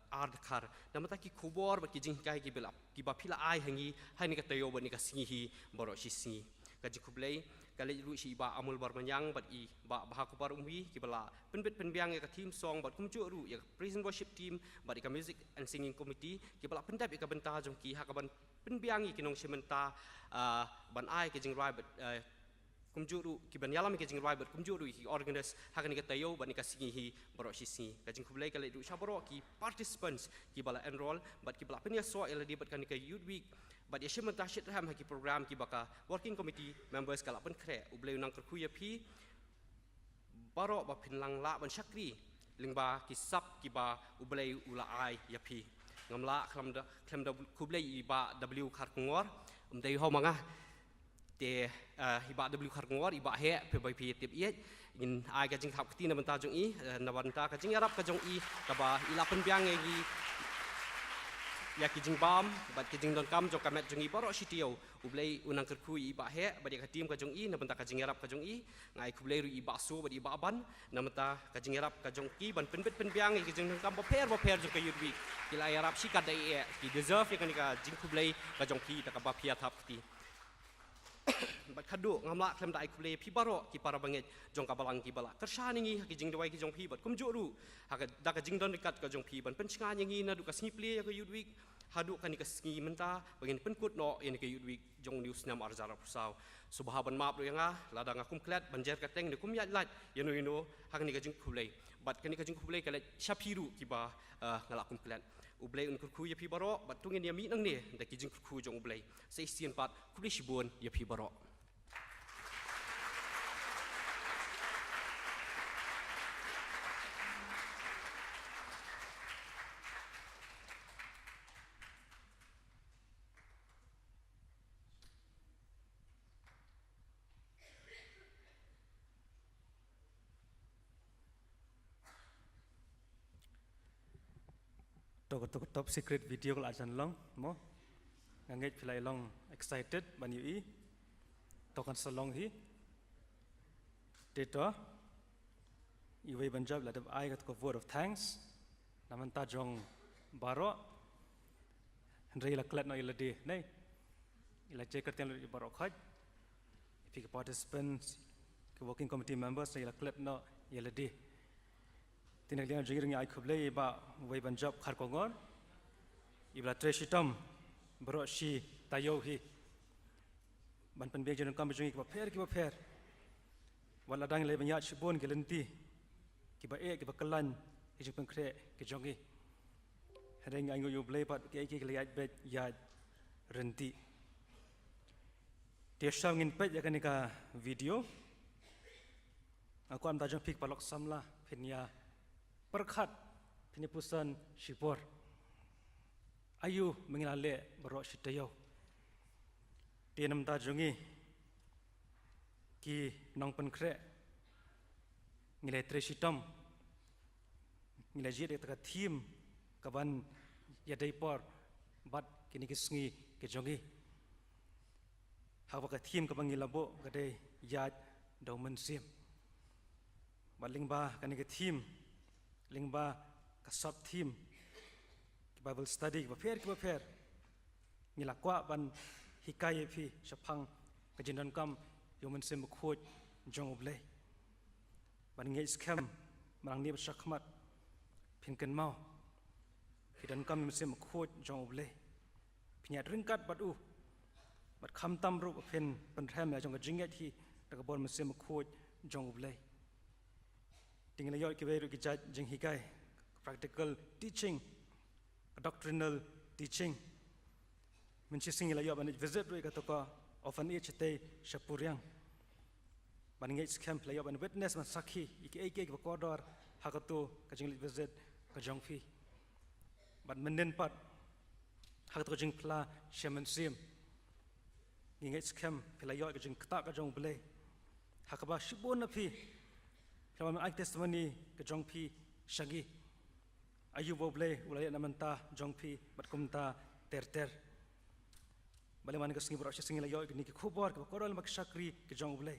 Ardkar namata ki kubor bat ki jingkai ki belap ki bapila ai hangi hani ka tayo ban ni ka singi boro sisi ka jikublei kali ru si ba amul barmanyang bat i ba bahaku par umwi ki bala penbet penbiang ka team song bat kumju ru ya prison worship team bat ka music and singing committee ki bala pendap ka benta jong ki hakaban penbiang ki nong sementa ban ai ki jingrai bat kumjuru ki ban yalam ki jingrai bat kumjuru ki organize hakani ka tayo ban ni ka singi boro sisi ka jing kublei kali ru saboro ki participants ki bala enroll bat ki bala penya so eladi bat kan ka Youth Week but ya shimanta shit ham haki program ki baka working committee members kala pen kre ublei nang kerku ya pi baro ba pinlang la ban syakri lingba ki sap ki ba ublei ula ai ya pi ngamla khlam da kublei ba w khar ngor dei ho manga te hiba w khar ngor iba he pe bai pi tip yet in ai ka jing khap ti na banta jong i na banta ka jing arab ka jong i ka ba ila pen biang gi ya kijing bam bat kijing don kam jong kamet jong i borok sitio ublei unang kerku i ba he ba dia katim ka jong i na benta ka jing erap ka jong i ngai ku blei ru i ba so ba di ba ban na menta ka jing erap ka jong ki ban pen pen biang i kijing don kam ba per jong ka yudwi kila erap si ka dai e ki deserve ya ka jing ku blei ka jong ki ta ka ba pia thap ti bat khadu ngamla klem dai ku blei pi baro ki para banget jong ka balang ki bala kersani ngi ki jing dawai ki jong pi bat kum joru ha ka da ka jing don dekat ka jong pi ban pen chinga ngi na du ka snipli ya ka yudwi haduk kan ikaski menta bagin penkut no ini ke yudwi jong news nam arzara pusau subhaban map lo yanga ladang akum klet banjer kateng de kum yat lat yano yano hak ni kajing kulei bat kan kajing kulei kale shapiru kiba ngalakum klet ublei un kurku ya pi baro bat tungin ya mi nang ne da kijing kurku jong ublei sei sian pat kulei shibon ya pi baro top secret video kalau ajan long mo ngangit pilai long excited ban yu i tokan salong hi data iway banjab la dab ai gat ko word of thanks naman ta jong baro ndrei la klat no ila de nei ila checker ten lo baro khaj if you participants ke working committee members ila klat no ila de tinag liang jing ai khublei ba way banjab khar ko ngon ibla treshitam bro shi tayo hi ban pen beg jon kam jing ki ba pher wala dang le banya chibon gelenti ki ba e ki ba kalan ki jing pen kre ki jongi hedeng ai ngu blei pat ki ki liat bet ya renti dia shangin pet ya kanika video aku am ta jong pik palok samla phenya perkhat penipusan shipor ayu mengilale bro shitayo tenam ta jongi ki nong pen kre ngile treshitam ngile jide ta thim kaban ya daipor bat kini kisngi ke jongi hawa ka thim kabang ngilabo kade yat dauman sim baling ba kani ke thim lingba ka sub team ki bible study ki ba pher ngila kwa ban hikaye phi shapang ka jindan kam yomen sem khoj jong oble ban nge scam marang ni shakmat phinken mau ki dan kam sem khoj jong oble phinya ringkat batu bat kham tam ru phen pan tham ya jong ka jinget hi ta ka bon sem khoj jong oble tinggal yoi kiberu kijat jeng hikai practical teaching doctrinal teaching menci singila yo ban visit ru ka to ka often each day shapuryang ban ngai scam play ban witness man sakhi iki ka kodor hakato ka jeng visit ka jong phi ban menen pat hakato jeng pla shaman sim ngai scam play yo ka jeng kta ka jong ble hakaba shibon na phi kalau ai testimoni ke jong pi shagi ayu boble ulai namanta jong pi batkumta ter bale man ke singi bro singi la yo ni ke khubor ke korol mak shakri ke jong ble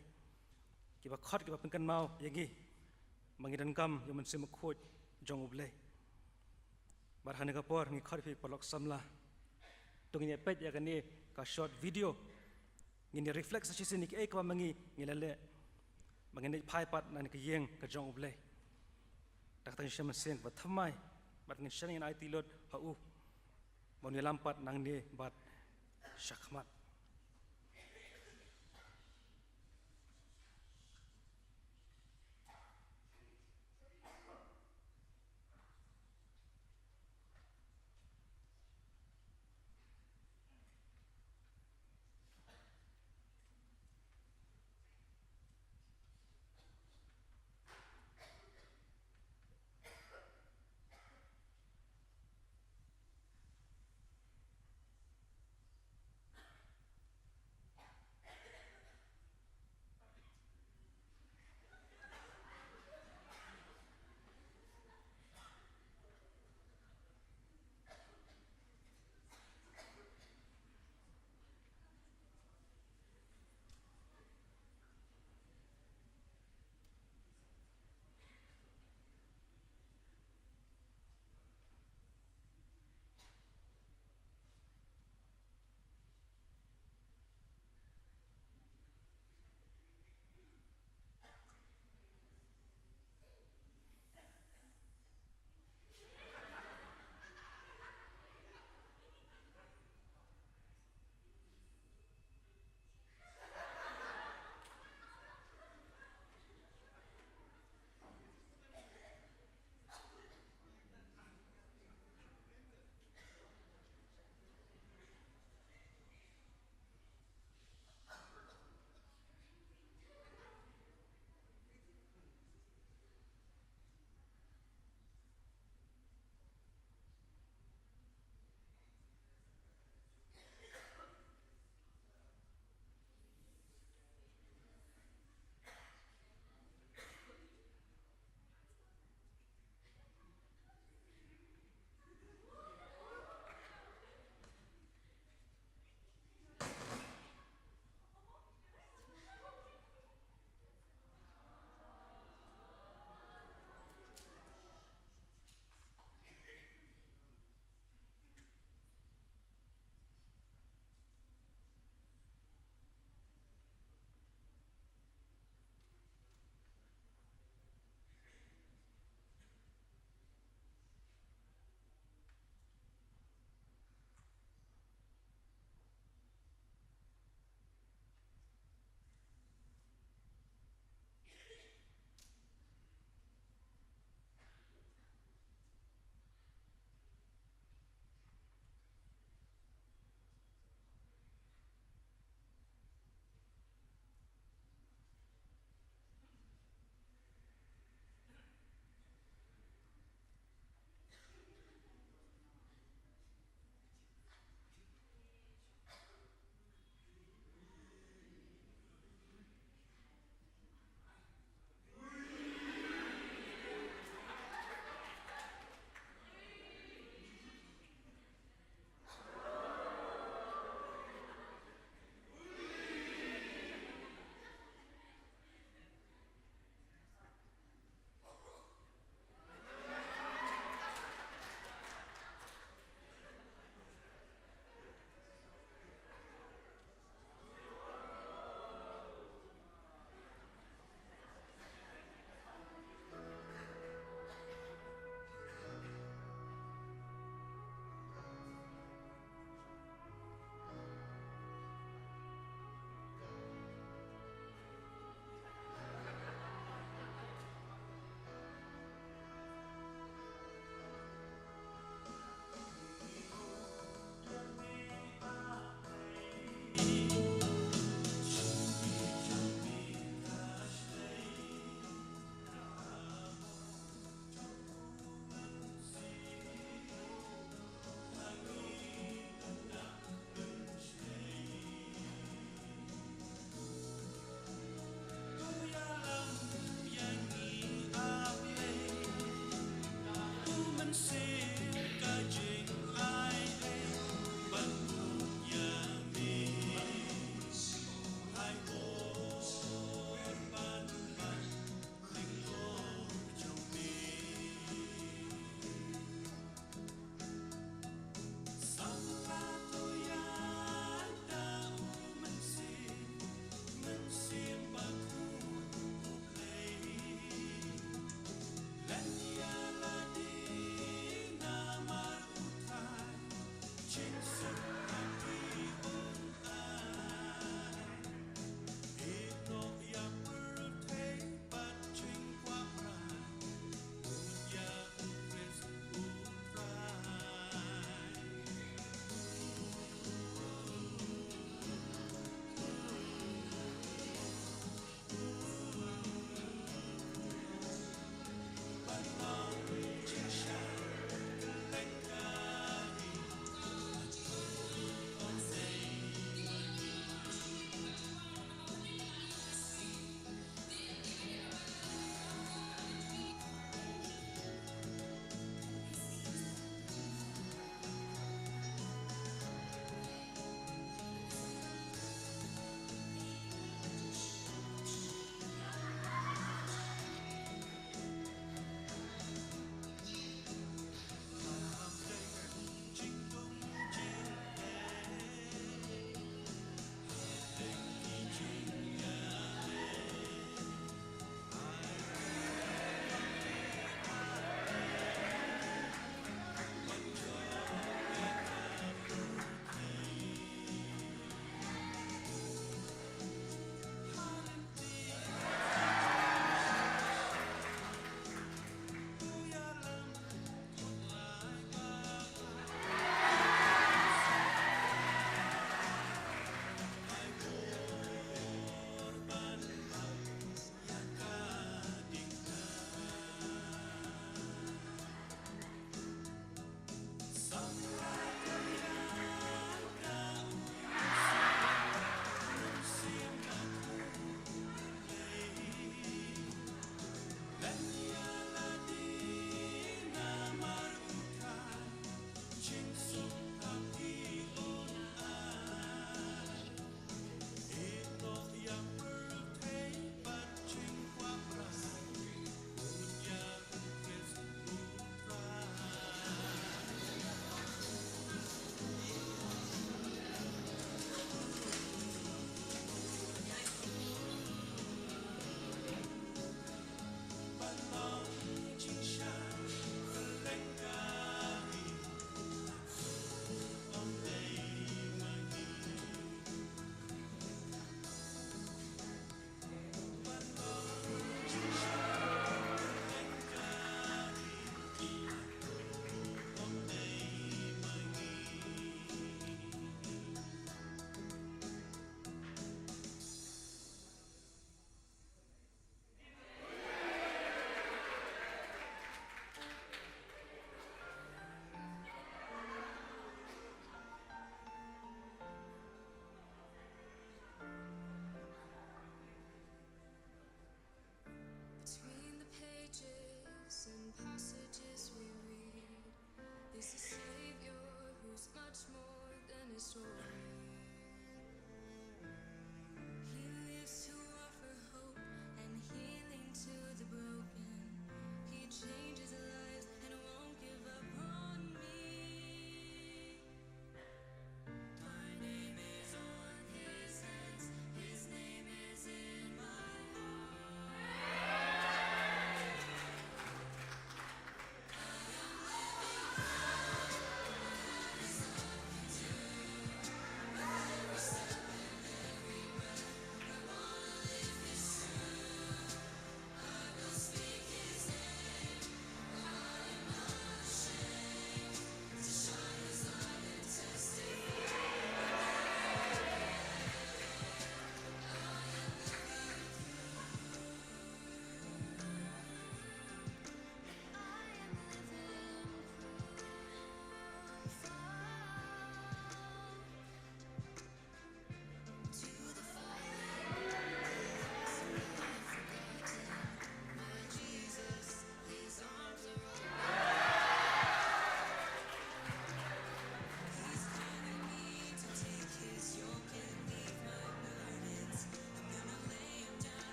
ke ba khot ke ba penkan mau yagi mangidan kam yomen sim khoj jong ble bar hane ka por ni khot pi polok samla tungnya pet ya kan ni ka short video ngini reflex sa sini ke ek ba mangi ngilale mengenai paipat nan ke yeng ke jong oble tak tang shaman sen bat thamai bat ngin shanin ai tilot ha u mon lampat nang ni bat shakmat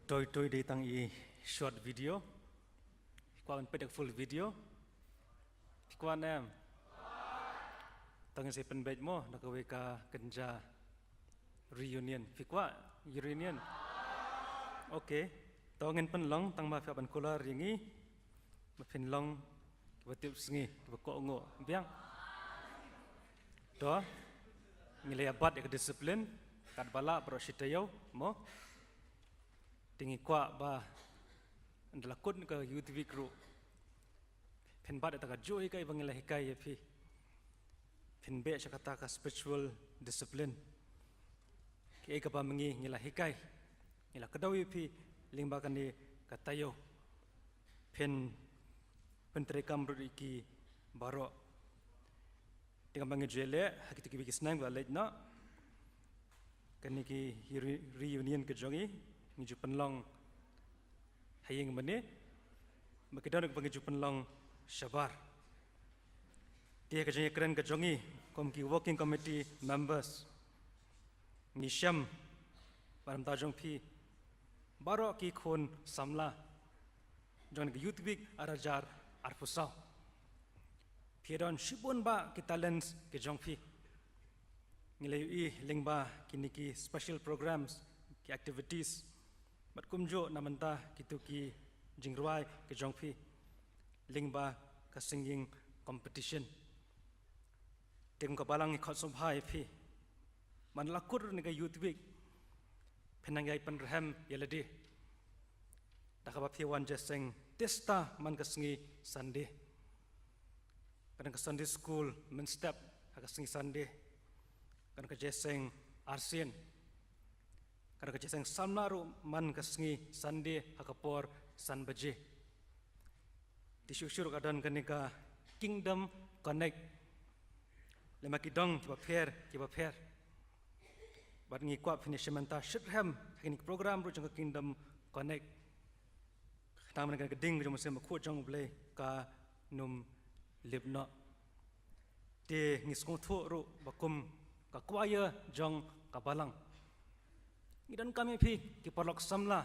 Toy datang short video. Kuan pedek full video. Kuan tangan saya penbaik mo nak weka kenja reunion. Fikwa reunion. Okay. Tangan penlong tang ma fiapan kolar ringi. Mafinlong kibatip sengi kibakok ngo biang. Do ngilai abat ek disiplin kat bala pro sitayo mo. Tingi kwa ba ndalakut ke youth week group. Pen bad ta joy kai bangila hikai pi. Pen be kata ka spiritual discipline. Ki ka ba mengi ngila hikai. Ngila kedawi pi lingbakan ni katayo. Pen penterekam beriki baro. Dengan bangi jele hakiti ki senang ba late na. Kani ki reunion ke jongi ngiju penlong hayeng mane makidon ke bangi ju penlong Shabar. Dia kerja keren ke jongi kom ki working committee members Nisham baram tajong pi baro ki khon samla jon ke youth week arajar arpusau piedon shibun ba ki talents ke jong pi ngilai lingba kini ki special programs ki activities mat kumjo namanta kitu ki jingruai ke jong pi lingba ka singing competition tim ka balang ni khosum hai pi man lakur ni ka youth week penangai penraham yeladi dakaba pi wan jeseng testa man ka singi Sunday kadang ka Sunday school men step ka singi Sunday kadang ka jeseng arsian kadang ka jeseng samnaru man ka singi Sunday hakapor san baje disyusyur kadang kanika Kingdom Connect lema kidong kiba pair bat ngi kwa finishmenta shitham kini program ru jang Kingdom Connect taman kan geding jom sem khu jong ble ka num libno te ngi skong tho ru bakum ka kwaya jong ka balang ngidan kami pi ki parlok samla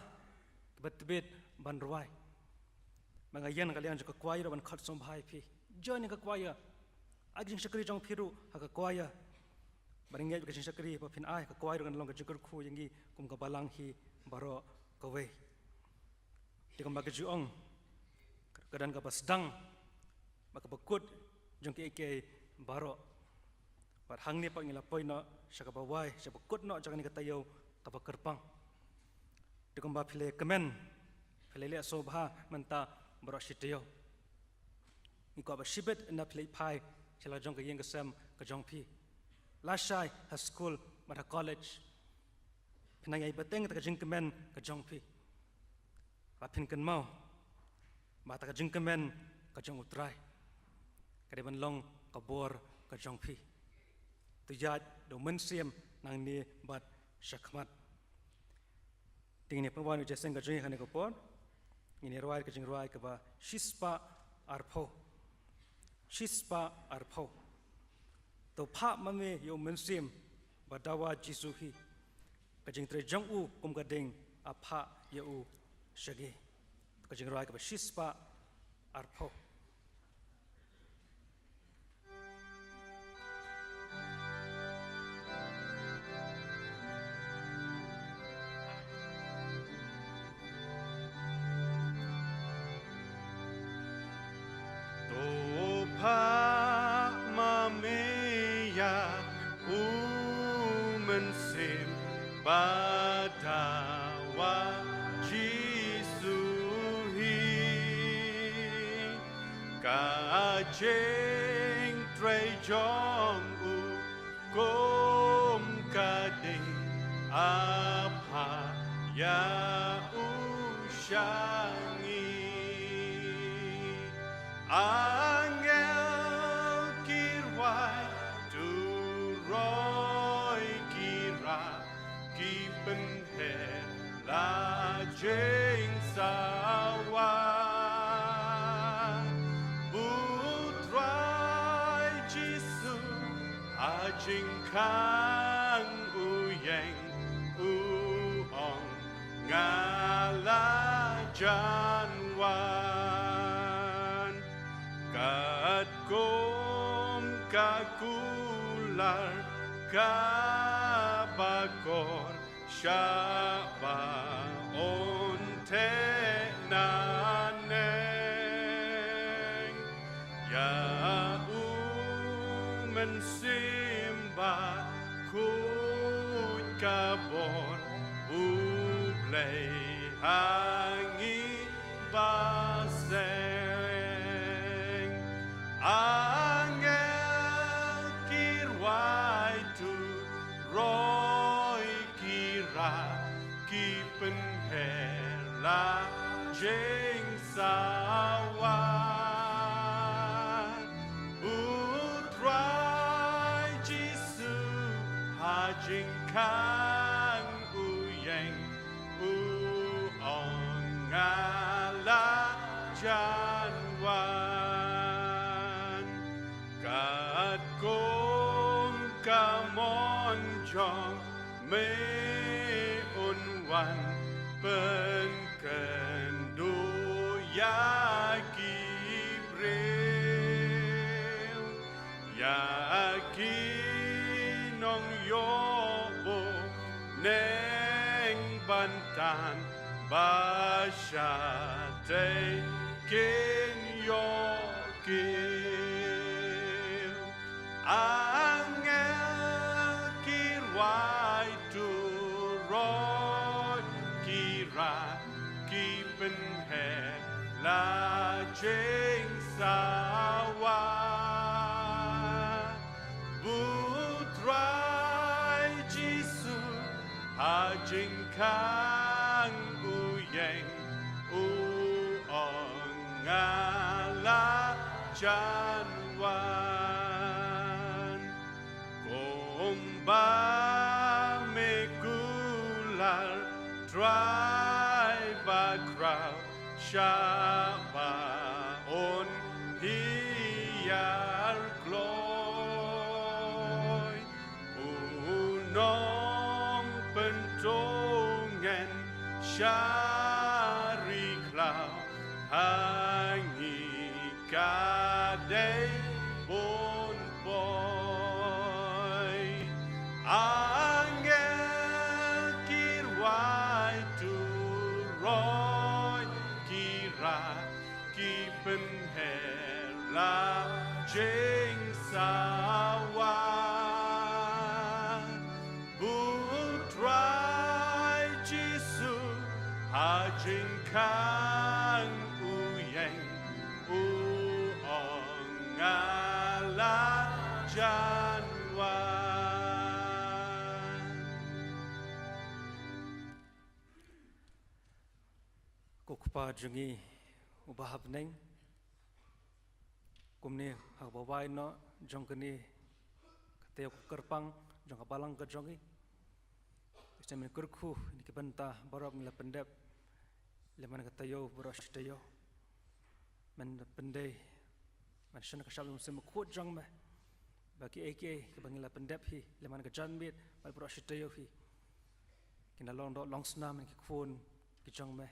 kibat ban ruai mangayan kalian juga kwaya ban khat som bhai pi join ka kwaya aging sakri jong phiru ha ka kwaya baringai ka sakri pa phin ai ka kwaya kan long ka jukur khu yangi kum ka balang hi baro ka we tikam ba ka juong kadan ka basdang maka bakut jong ke baro par hang ni pa ngila poina saka bawai sa bakut no jangan ka tayo ka kerpang tikam ba phile kemen phile le sobha menta baro shityo iko ba shibet na play pai chela jong ka yeng ka sam ka jong pi lashai ha school mata college pinangai bateng ta ka jing kemen ka jong pi ba pin kan mau mata ka jing kemen ka jong utrai ka de ban long ka bor ka jong pi tu ya do men siam nang ni bat shakmat ting ni pawanu jeseng ka jing khane ko por ini ruai ka jing ruai ka ba shispa arpho to pha mame yo mensim badawa jisuhi kajing tre jong u kum ka ding apha ye u shage kajing ruai ka ba shispa arpho Badawa Jisuhi Kajing Tre Jong U Kom Kading Apa Ya Ushangi Angel Kirwai Turoi Kira Kipen la jeng sawa Putrai Jisu ajing kang uyeng uong ngala janwan kat kom kakular kabakor syaba onte naneng ya mensimba kut kabor ublay hangi baseng angel kirwai tu roy kira kipen hela jeng sawan utrai jisu hajing kang uyeng ngala janwan kat kom kamon jong me unwan pen kendu ya kibril ya kinong yobo neng bantan Bashate kin yokil angel kirwai tu roy kira kipen he la jeng sawa butrai jisu hajing kang uyeng ngala janwan komba mekular drive a crowd shaba on hiar gloy unong pentongen Shari Cloud hangi kadai bon boy angel kirwai tu roy kira kipen hela jeng sawa butrai jisu hajing kang uyeng ngala janwan kukpa jungi ubahap neng kumni hagbawai no jongkani kateo kerpang jong kapalang ke jongi Istamin kurku ini kebenta barok ngila pendep leman katayo boros tayo man pendai man shana kashal musim kut jong me bagi eke kebangila pendep hi leman kejan bit mal boros tayo hi kina long dot long snam ki khun ki jong me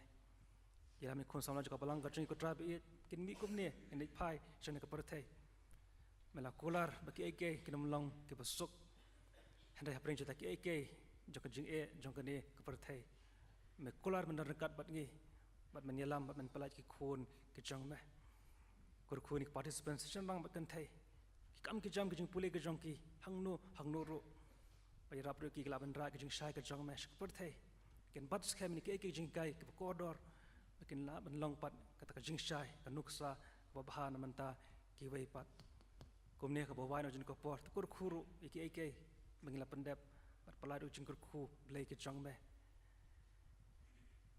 ya mi khun samla joka balang kajing ko trabi it kin mi kumne ini pai shana ka perthai mela kolar bagi eke kina mulong ki basuk handai hapring jota ki eke jong jing jong kani keperthai me kolar menerkat bat ngi bat menyelam bat menpelaj ki khun ki jong me kur khun ki participants chen bang bat kan thai ki kam ki jam ki jing pule ki jong ki hangnu ru pai rap ru ki glaban ra ki jing shai ki jong me keperthai ken bat scam ni ki jing kai ki kodor ken la ban long pat kata ka jing shai ka nuksa ba bahana manta ki wei pat kumne ka bawai no jin ko por kur khuru iki mengila pendep bat peladu jingkur khu blai ke jong me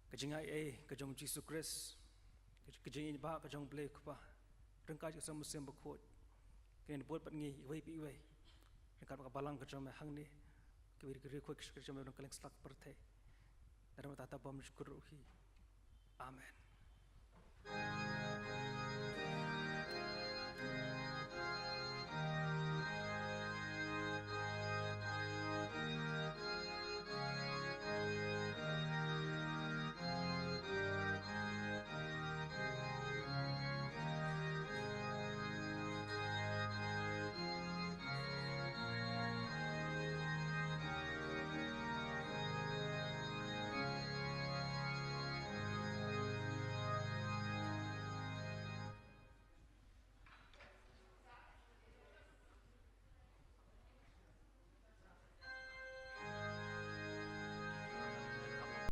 ka jing ai ka jong Jesus Christ ka jing ba ka jong blai khu pa rengka ji sam musem ba khot ken bot pat ngi wei pi wei rengka ka balang ka jong me hang ni ke wir ke khu ke jong me rong kaleng slak per the dalam tata bom syukur hi amen